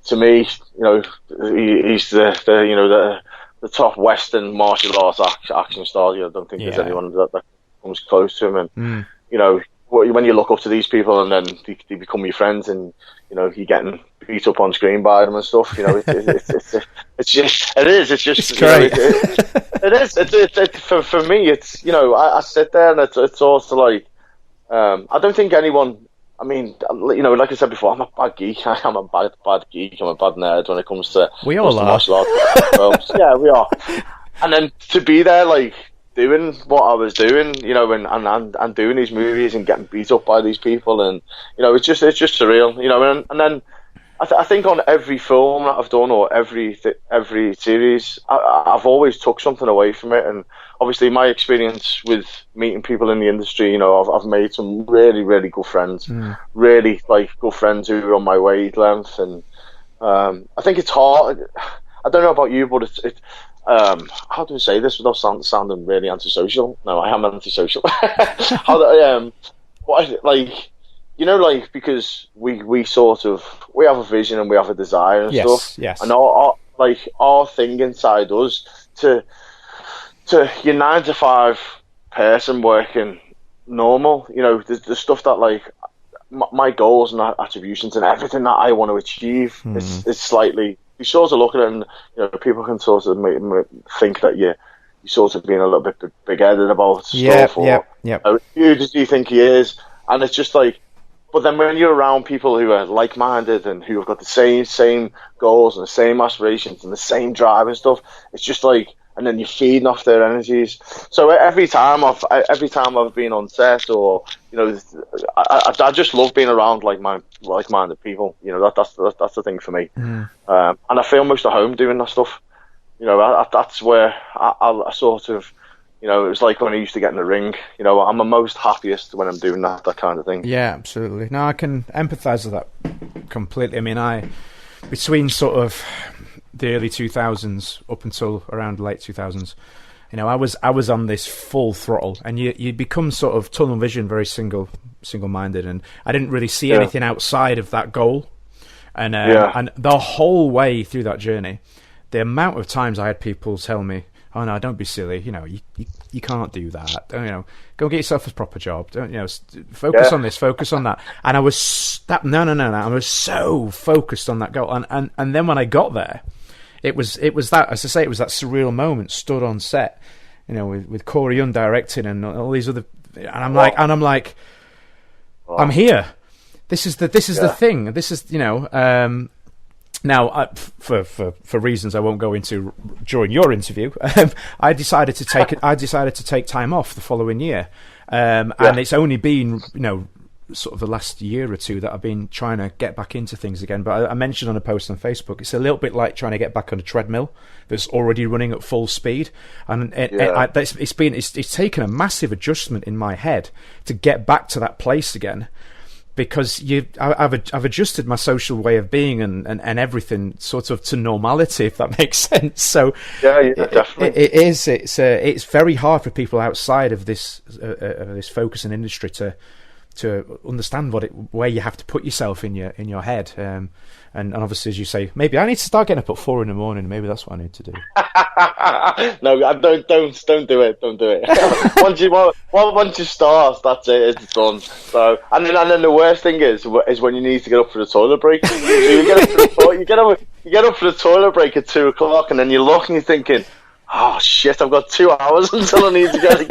To me, he's the top Western martial arts action star. I don't think there's anyone that comes close to him. And when you look up to these people, and then they become your friends, and you're getting beat up on screen by them and stuff. It's just great. It is. For me, it's I sit there, and it's also like I don't think anyone. I mean, like I said before, I'm a bad geek. I'm a bad geek. I'm a bad nerd when it comes to martial arts. Yeah, we are. And then to be there, like, doing what I was doing, and doing these movies and getting beat up by these people, and it's just surreal, and then I think on every film that I've done, or every series, I've always took something away from it. And obviously my experience with meeting people in the industry, I've made some really, really good friends, really good friends who are on my wavelength. And I think it's hard. I don't know about you, but it's how do I say this without sounding really antisocial? No, I am antisocial. Because we sort of, we have a vision and we have a desire and stuff. Yes. And our thing inside us to your 9 to 5 person working normal, the stuff that, like, my goals and attributions and everything that I want to achieve is slightly, you sort of look at it, and people can sort of think that you're sort of being a little bit big-headed about stuff, or who does he think he is? And it's just like, but then when you're around people who are like-minded and who have got the same goals and the same aspirations and the same drive and stuff, it's just like, and then you're feeding off their energies. So every time I've been on set, or I just love being around like-minded people. That's the thing for me. And I feel most at home doing that stuff. That's where I sort of. It was like when I used to get in the ring. I'm the most happiest when I'm doing that kind of thing. Yeah, absolutely. No, I can empathise with that completely. I mean, between sort of the early 2000s up until around late 2000s, I was on this full throttle, and you become sort of tunnel vision, very single-minded, and I didn't really see anything outside of that goal. And and the whole way through that journey, the amount of times I had people tell me, "Oh no, don't be silly. You can't do that. Go get yourself a proper job. Don't focus on this, focus on that." And I was no. I was so focused on that goal. And then when I got there, it was that, as I say, it was that surreal moment, stood on set, with Corey Young directing and all these other, and I'm like, I'm here. This is the thing. This is Now, for reasons I won't go into during your interview, I decided to take time off the following year, and it's only been sort of the last year or two that I've been trying to get back into things again. But I mentioned on a post on Facebook, it's a little bit like trying to get back on a treadmill that's already running at full speed, and it's taken a massive adjustment in my head to get back to that place again. Because I've adjusted my social way of being and everything sort of to normality, if that makes sense. So definitely. It's very hard for people outside of this focus and industry to understand where you have to put yourself in your head. And obviously, as you say, maybe I need to start getting up at 4 a.m. Maybe that's what I need to do. No, don't do it. Don't do it. once you start, that's it. It's done. So, and then the worst thing is when you need to get up for the toilet break. So you get up for the toilet break at 2:00, and then you look and you're thinking, "Oh shit! I've got 2 hours until I need to get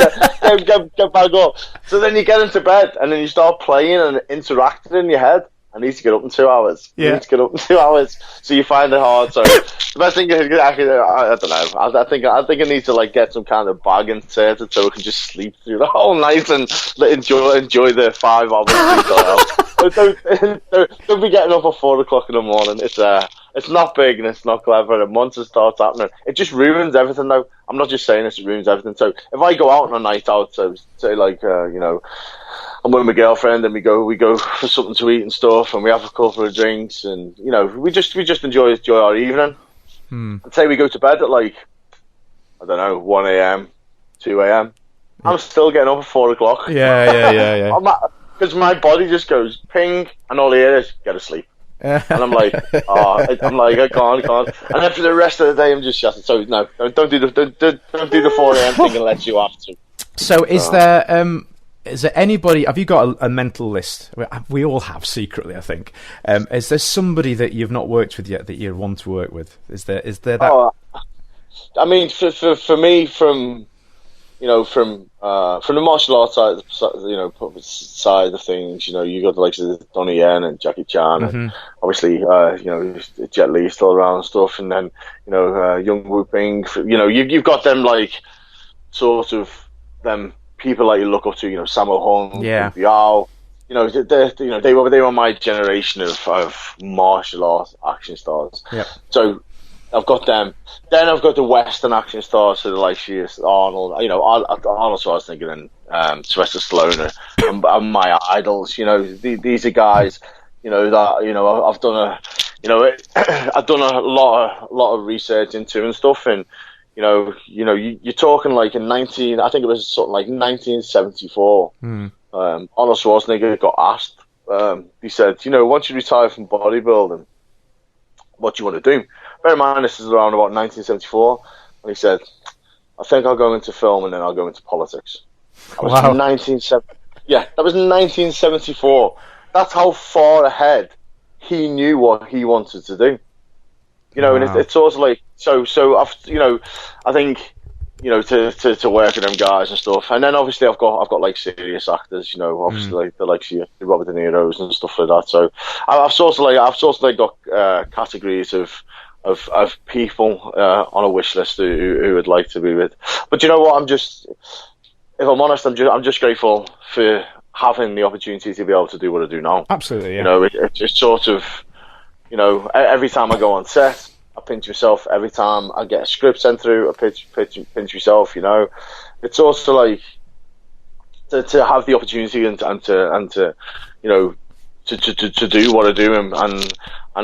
back up." So then you get into bed, and then you start playing and interacting in your head. I need to get up in 2 hours. Yeah. I need to get up in 2 hours. So you find it hard. So the best thing I don't know. I think I need to like get some kind of bag inserted so I can just sleep through the whole night and enjoy the 5 hours. Don't be getting up at 4 o'clock in the morning. It's not big and it's not clever. And once it starts happening, it just ruins everything. Though I'm not just saying this; it ruins everything. So if I go out on a night out, so say like I'm with my girlfriend and we go for something to eat and stuff, and we have a couple of drinks, and we just enjoy our evening. I'd say we go to bed at like, I don't know, 1 a.m, 2 a.m. I'm still getting up at 4 o'clock. Yeah. Because my body just goes ping, and all I hear is get to sleep. And I'm like, I can't. And then for the rest of the day, I'm just shutting. So no, don't do the 4 a.m. thing unless you have to. So is there anybody? Have you got a mental list? We all have secretly, I think. Is there somebody that you've not worked with yet that you want to work with? Is there that? Oh, I mean, for me, from the martial arts side, side of things, you got the likes of Donnie Yen and Jackie Chan, and obviously, Jet Li still around and stuff, and then Young Wu Ping. You've got them like sort of them people that you look up to, Sammo Hung, Biao. They were my generation of martial arts action stars. Yeah. So I've got them. Then I've got the Western action stars, so the like Arnold, Arnold Schwarzenegger and Sylvester Stallone, and my idols. These are guys. I've done a lot of research into and stuff, and you're talking like in I think it was something like 1974. Arnold Schwarzenegger got asked. He said, once you retire from bodybuilding, what do you want to do? Bear in mind, this is around about 1974, and he said, I think I'll go into film and then I'll go into politics. That was 1974. That's how far ahead he knew what he wanted to do. And it's sort of like, so I've, I think, to work with them guys and stuff. And then obviously I've got like serious actors, obviously like the likes of Robert De Niro's and stuff like that. So I've sort of got categories of people on a wish list who would like to be with. But you know what? If I'm honest, I'm just grateful for having the opportunity to be able to do what I do now. Absolutely, yeah. It's sort of, every time I go on set, I pinch myself. Every time I get a script sent through, I pinch myself. It's also like to have the opportunity and to to do what I do and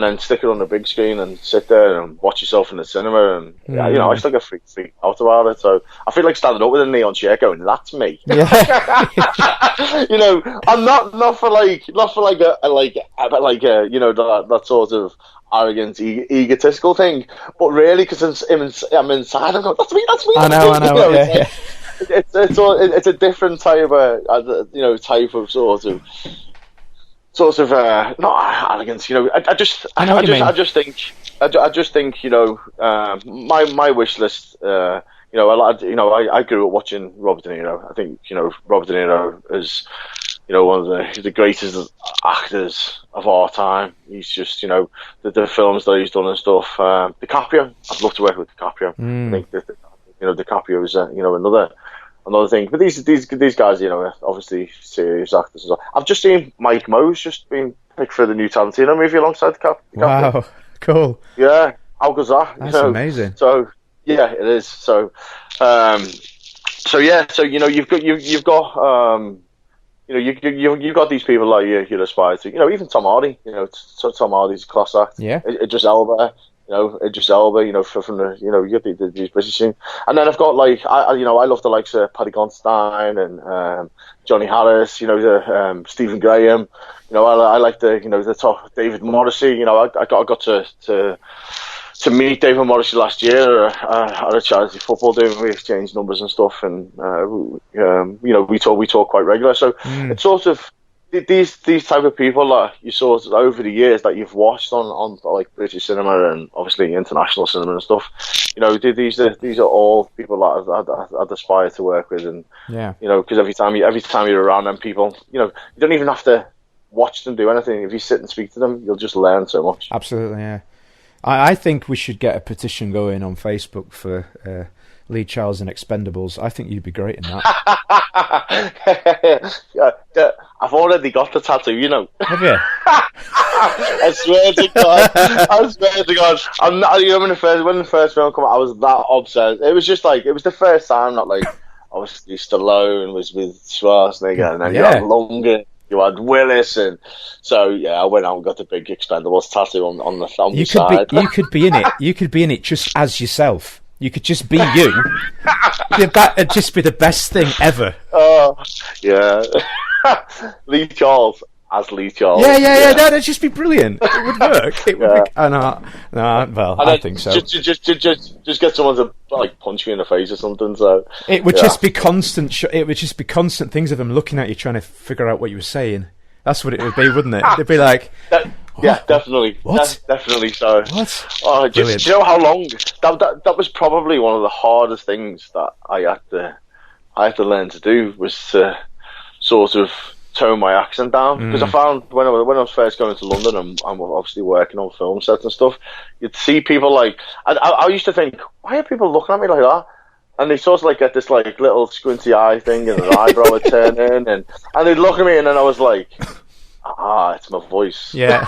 then stick it on the big screen and sit there and watch yourself in the cinema, and I still get freaked out about it. So I feel like standing up with a neon chair going, that's me. Yeah. I'm not for that sort of arrogant, egotistical thing, but really because I'm inside, I'm going, that's me. I know. It's a different type of sort of not arrogance. I just think my wish list. I grew up watching Robert De Niro. I think Robert De Niro is one of the greatest actors of our time. He's just the films that he's done and stuff. DiCaprio, I'd love to work with DiCaprio. I think that DiCaprio is another thing. But these guys, obviously serious actors as well. I've just seen Mike Mo's just been picked for the new Tarantino movie alongside DiCaprio. Wow, cool. Yeah, how goes that? That's amazing. So yeah, it is. So you've got these people like you'd aspire to. Even Tom Hardy. Tom Hardy's a class act. Yeah. Idris Elba. Idris Elba, from the, you get these British team. And then I've got I love the likes of Paddy Considine and Johnny Harris, Stephen Graham. I like the top David Morrissey. I got to meet David Morrissey last year at a charity football game. We exchanged numbers and stuff, and we talk quite regular. So it's sort of these type of people that you saw over the years that you've watched on like British cinema and obviously international cinema and stuff. These are all people that I'd aspire to work with, and because every time you're around them people, you don't even have to watch them do anything. If you sit and speak to them, you'll just learn so much. Absolutely, yeah. I think we should get a petition going on Facebook for Lee Charles and Expendables. I think you'd be great in that. I've already got the tattoo, you know. Have you? I swear to God. I'm not, you know, when the first film came out, I was that obsessed. It was just like, it was the first time that, like, obviously Stallone was with Schwarzenegger, and then you had Lundgren, you had Willis, and so I went out and got the big Expendables tattoo on the side. You could be in it. You could be in it just as yourself. You could just be you. That'd just be the best thing ever. Oh, yeah. Lee Charles as Lee Charles. Yeah. That'd just be brilliant. It would work. It would be. I think so. Just get someone to like punch me in the face or something. So it would just be constant. It would just be constant things of them looking at you, trying to figure out what you were saying. That's what it would be, wouldn't it? It'd be like. Yeah, definitely. What? Definitely so. What? Oh, do you know how long? That was probably one of the hardest things that I had to learn to do, was to sort of tone my accent down, because I found when I was first going to London and I'm obviously working on film sets and stuff, you'd see people like I used to think, why are people looking at me like that? And they sort of like get this like little squinty eye thing, and their eyebrow would turn in, and they'd look at me, and then I was like, it's my voice. Yeah.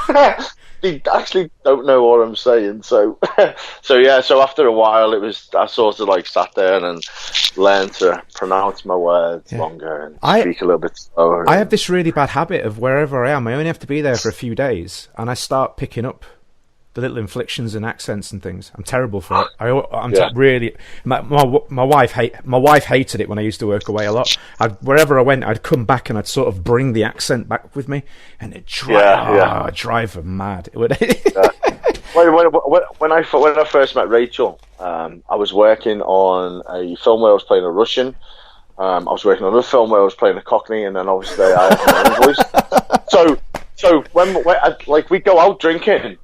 They actually don't know what I'm saying. So after a while, I sort of like sat there and learned to pronounce my words longer and speak a little bit slower. I have this really bad habit of wherever I am, I only have to be there for a few days, and I start picking up the little inflections and accents and things. I'm terrible for it. I'm really. My wife hated it when I used to work away a lot. Wherever I went, I'd come back and I'd sort of bring the accent back with me, and it drive her mad. When I first met Rachel, I was working on a film where I was playing a Russian. I was working on another film where I was playing a Cockney, and then obviously I had my own voice. So when we'd go out drinking.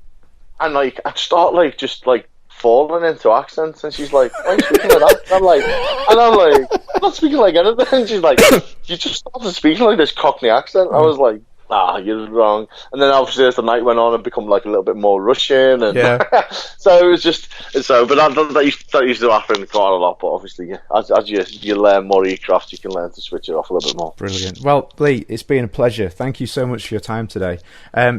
And like I'd start like just like falling into accents, and she's like, "Why are you speaking like that?" And I'm like, "I'm not speaking like anything." And she's like, "You just started speaking like this Cockney accent." I was like, you're wrong. And then obviously as the night went on, it become like a little bit more Russian, and so it was just but that used to happen quite a lot. But obviously, as you learn more e-craft, you can learn to switch it off a little bit more. Brilliant. Well, Lee, it's been a pleasure. Thank you so much for your time today.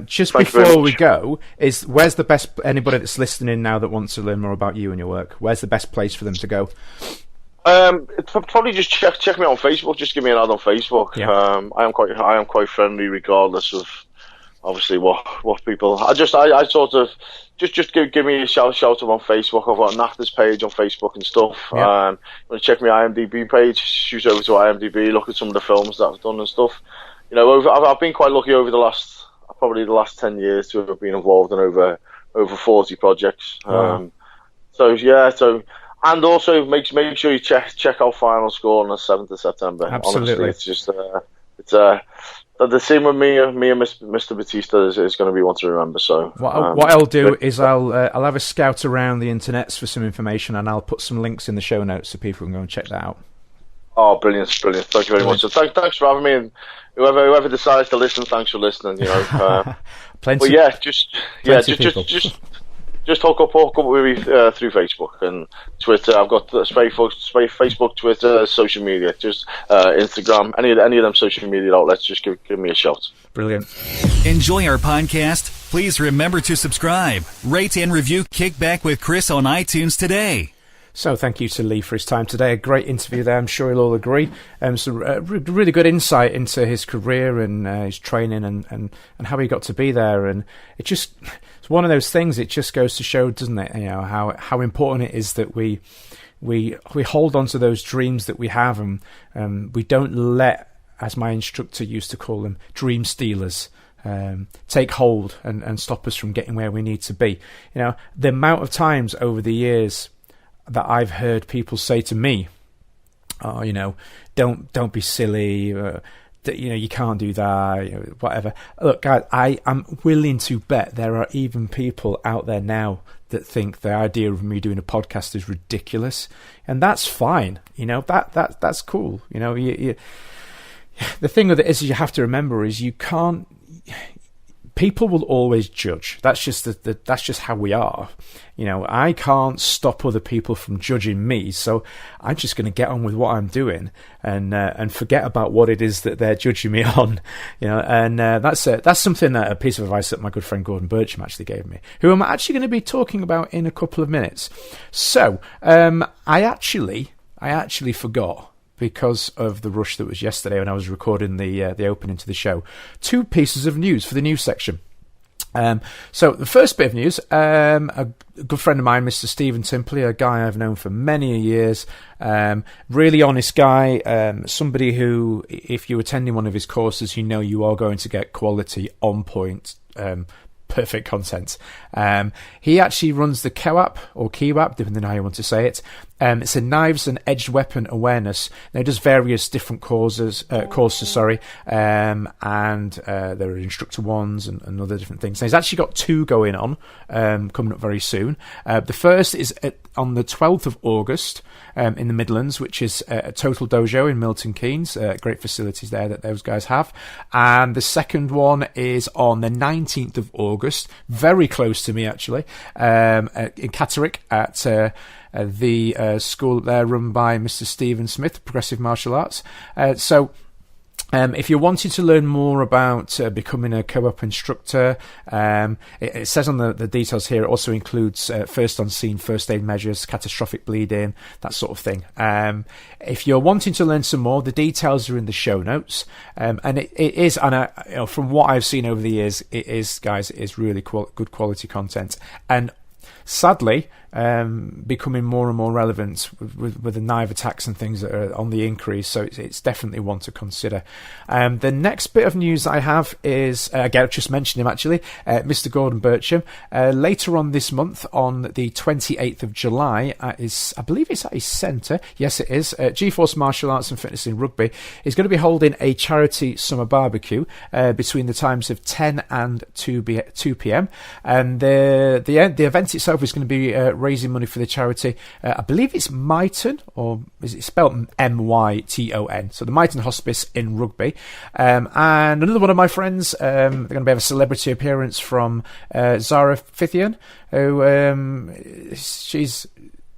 Just before we go, where's the best, anybody that's listening now that wants to learn more about you and your work, where's the best place for them to go? Probably just check me on Facebook. Just give me an ad on Facebook. Yeah. I am quite friendly, regardless of obviously what people. I sort of just give me a shout out on Facebook. I've got an actors page on Facebook and stuff. Yeah. You want to check my IMDb page? Shoot over to IMDb. Look at some of the films that I've done and stuff. You know, I've been quite lucky over the last 10 years to have been involved in over 40 projects. Wow. And also make sure you check out Final Score on the 7th of September. Absolutely. Honestly, it's just the scene with me and Mr. Batista is going to be one to remember. So what I'll do is I'll have a scout around the internets for some information, and I'll put some links in the show notes so people can go and check that out. Oh, brilliant! Thank you very much. So thanks for having me, and whoever decides to listen, thanks for listening. You know, plenty. But just hook up with me through Facebook and Twitter. I've got Facebook, Twitter, social media, just Instagram, any of them social media outlets. Just give me a shout. Brilliant. Enjoy our podcast? Please remember to subscribe, rate, and review Kickback with Chris on iTunes today. So thank you to Lee for his time today. A great interview there, I'm sure he'll all agree. Really good insight into his career and his training and how he got to be there. And it's one of those things. It just goes to show, doesn't it? You know how important it is that we hold on to those dreams that we have, and we don't let, as my instructor used to call them, dream stealers. Take hold and stop us from getting where we need to be. You know, the amount of times over the years that I've heard people say to me, "Oh, you know, don't be silly. You can't do that. Whatever." Look, guys, I am willing to bet there are even people out there now that think the idea of me doing a podcast is ridiculous, and that's fine. You know, that's cool. You know, the thing with it is you have to remember is you can't people will always judge. That's just that's just how we are. I can't stop other people from judging me, so I'm just going to get on with what I'm doing and forget about what it is that they're judging me on. And that's something a piece of advice that my good friend Gordon Bircham actually gave me, who I'm actually going to be talking about in a couple of minutes. So I actually forgot, because of the rush that was yesterday when I was recording the opening to the show, 2 pieces of news for the news section. So the first bit of news, a good friend of mine, Mr. Stephen Timpley, a guy I've known for many years, really honest guy, somebody who, if you're attending one of his courses, you are going to get quality, on point, perfect content. He actually runs the KEWAP, or KEWAP, depending on how you want to say it. It's a knives and edged weapon awareness. Now, he does various different courses, and there are instructor ones and other different things. Now, he's actually got 2 going on, coming up very soon. The first is on the 12th of August in the Midlands, which is a Total Dojo in Milton Keynes. Great facilities there that those guys have. And the second one is on the 19th of August, very close to me actually, in Catterick at the school there run by Mr. Stephen Smith, Progressive Martial Arts. If you're wanting to learn more about becoming a co-op instructor, it says on the details here, it also includes first on scene, first aid measures, catastrophic bleeding, that sort of thing. If you're wanting to learn some more, the details are in the show notes. And it is, and from what I've seen over the years, it is really good quality content. And sadly, becoming more and more relevant with the knife attacks and things that are on the increase, so it's definitely one to consider. The next bit of news I have is, again, I've just mentioned him actually, Mr. Gordon Bircham. Later on this month, on the 28th of July, I believe it's at his centre, yes it is, G-Force Martial Arts and Fitness in Rugby, is going to be holding a charity summer barbecue between the times of 10 and 2 p.m. And the event itself is going to be raising money for the charity. I believe it's Myton, or is it spelled M-Y-T-O-N? So the Myton Hospice in Rugby. And another one of my friends, they're going to have a celebrity appearance from Zara Fithian, who she's...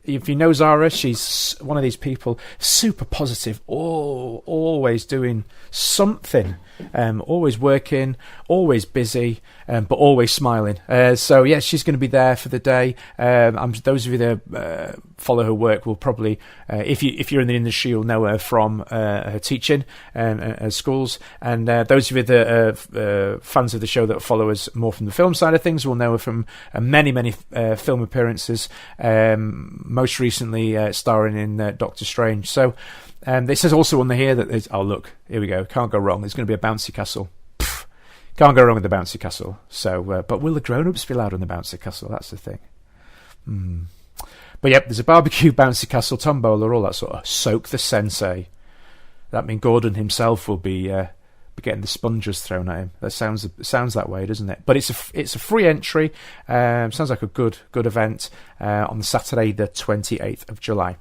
If you know Zara, she's one of these people, super positive, always doing something, always working, always busy, but always smiling. So yeah, she's going to be there for the day. Those of you that follow her work will probably, if you're in the industry, you'll know her from her teaching at schools. And those of you that are fans of the show that follow us more from the film side of things will know her from many film appearances. Most recently starring in Doctor Strange. So it says also on the here that there's, oh look, here we go, can't go wrong, there's going to be a bouncy castle. Pff, can't go wrong with the bouncy castle. So but will the grown-ups be allowed on the bouncy castle? That's the thing. But yep, there's a barbecue, bouncy castle, tombola, all that sort of. Soak the sensei. That means Gordon himself will be getting the sponges thrown at him. That sounds that way, doesn't it? But it's a free entry. Sounds like a good event on Saturday, the 28th of July.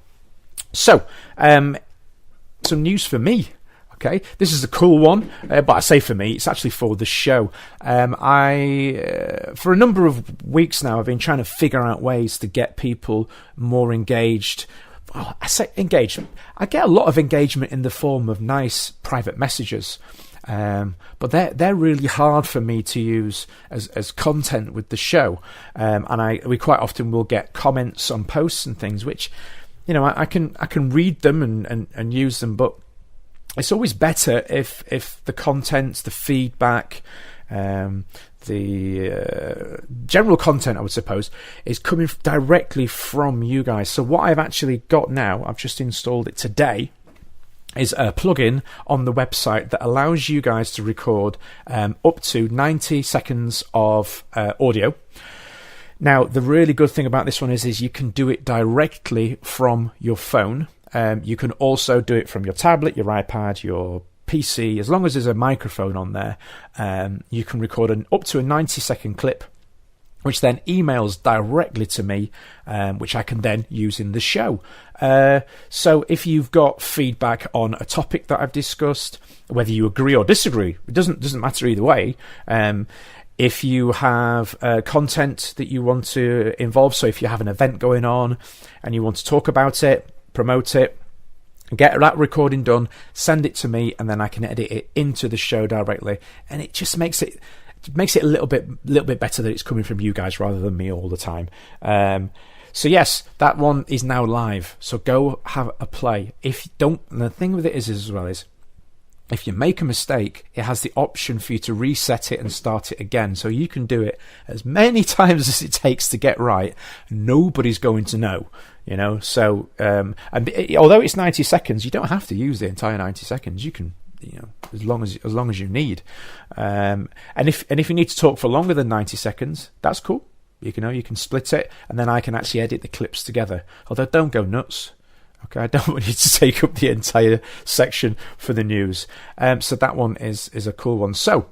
So, some news for me. Okay, this is a cool one, but I say for me, it's actually for the show. For a number of weeks now, I've been trying to figure out ways to get people more engaged. Well, I say engagement. I get a lot of engagement in the form of nice private messages. But they're really hard for me to use as content with the show, and we quite often will get comments on posts and things, which I can read them and use them, but it's always better if the content, the feedback, the general content, I would suppose, is coming directly from you guys. So what I've actually got now, I've just installed it today, is a plugin on the website that allows you guys to record up to 90 seconds of audio. Now, the really good thing about this one is you can do it directly from your phone. You can also do it from your tablet, your iPad, your PC. As long as there's a microphone on there, you can record up to a 90-second clip. which then emails directly to me, which I can then use in the show. So if you've got feedback on a topic that I've discussed, whether you agree or disagree, it doesn't matter either way. If you have content that you want to involve, so if you have an event going on and you want to talk about it, promote it, get that recording done, send it to me, and then I can edit it into the show directly, and it just makes it a little bit better that it's coming from you guys rather than me all the time. So yes, that one is now live. So go have a play. If you don't, and the thing with it is as well is, if you make a mistake, it has the option for you to reset it and start it again. So you can do it as many times as it takes to get right. Nobody's going to know, you know. So although it's 90 seconds, you don't have to use the entire 90 seconds. You can, you know, as long as you need. And if you need to talk for longer than 90 seconds, that's cool. You can split it, and then I can actually edit the clips together. Although don't go nuts. Okay, I don't want you to take up the entire section for the news. So that one is a cool one. So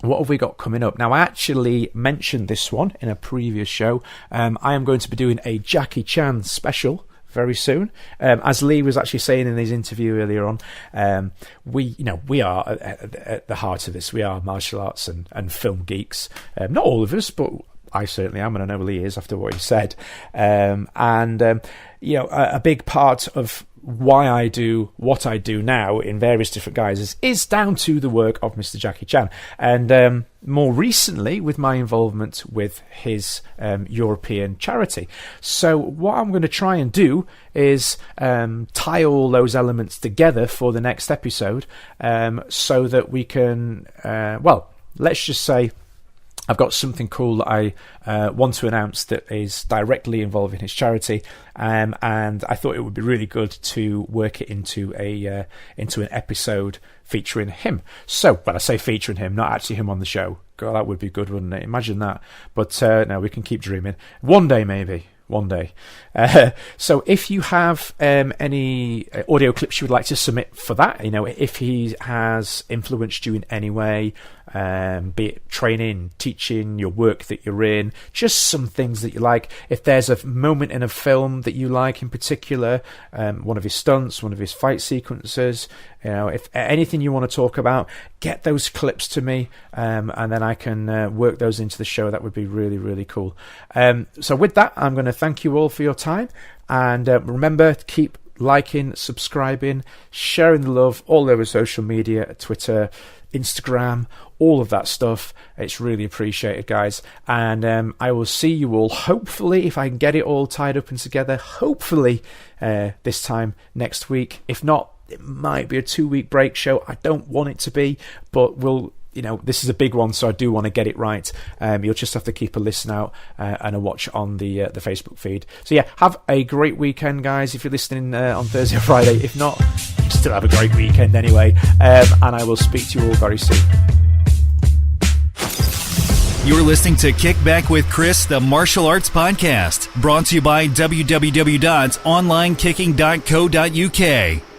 what have we got coming up? Now, I actually mentioned this one in a previous show. I am going to be doing a Jackie Chan special very soon. As Lee was actually saying in his interview earlier on, we are at the heart of this. We are martial arts and film geeks. Not all of us, but I certainly am, and I know Lee is after what he said. A big part of why I do what I do now in various different guises is down to the work of Mr. Jackie Chan. And more recently, with my involvement with his European charity. So what I'm going to try and do is tie all those elements together for the next episode, so that we can, let's just say, I've got something cool that I want to announce that is directly involving his charity, and I thought it would be really good to work it into an episode featuring him. So, when I say featuring him, not actually him on the show. God, that would be good, wouldn't it? Imagine that. But no, we can keep dreaming. One day, maybe. One day. So if you have any audio clips you would like to submit for that, if he has influenced you in any way, be it training, teaching, your work that you're in, just some things that you like. If there's a moment in a film that you like in particular, one of his stunts, one of his fight sequences, if anything you want to talk about, get those clips to me, and then I can work those into the show. That would be really, really cool. So with that, I'm going to thank you all for your time, and remember to keep liking, subscribing, sharing the love all over social media, Twitter, Instagram, all of that stuff. It's really appreciated, guys. And I will see you all, hopefully, if I can get it all tied up and together, hopefully this time next week. If not, it might be a 2-week break show. I don't want it to be, but this is a big one, so I do want to get it right. You'll just have to keep a listen out and a watch on the Facebook feed. So yeah, have a great weekend, guys, if you're listening on Thursday or Friday. If not, still have a great weekend anyway. And I will speak to you all very soon. You're listening to Kickback with Chris, the martial arts podcast, brought to you by www.onlinekicking.co.uk.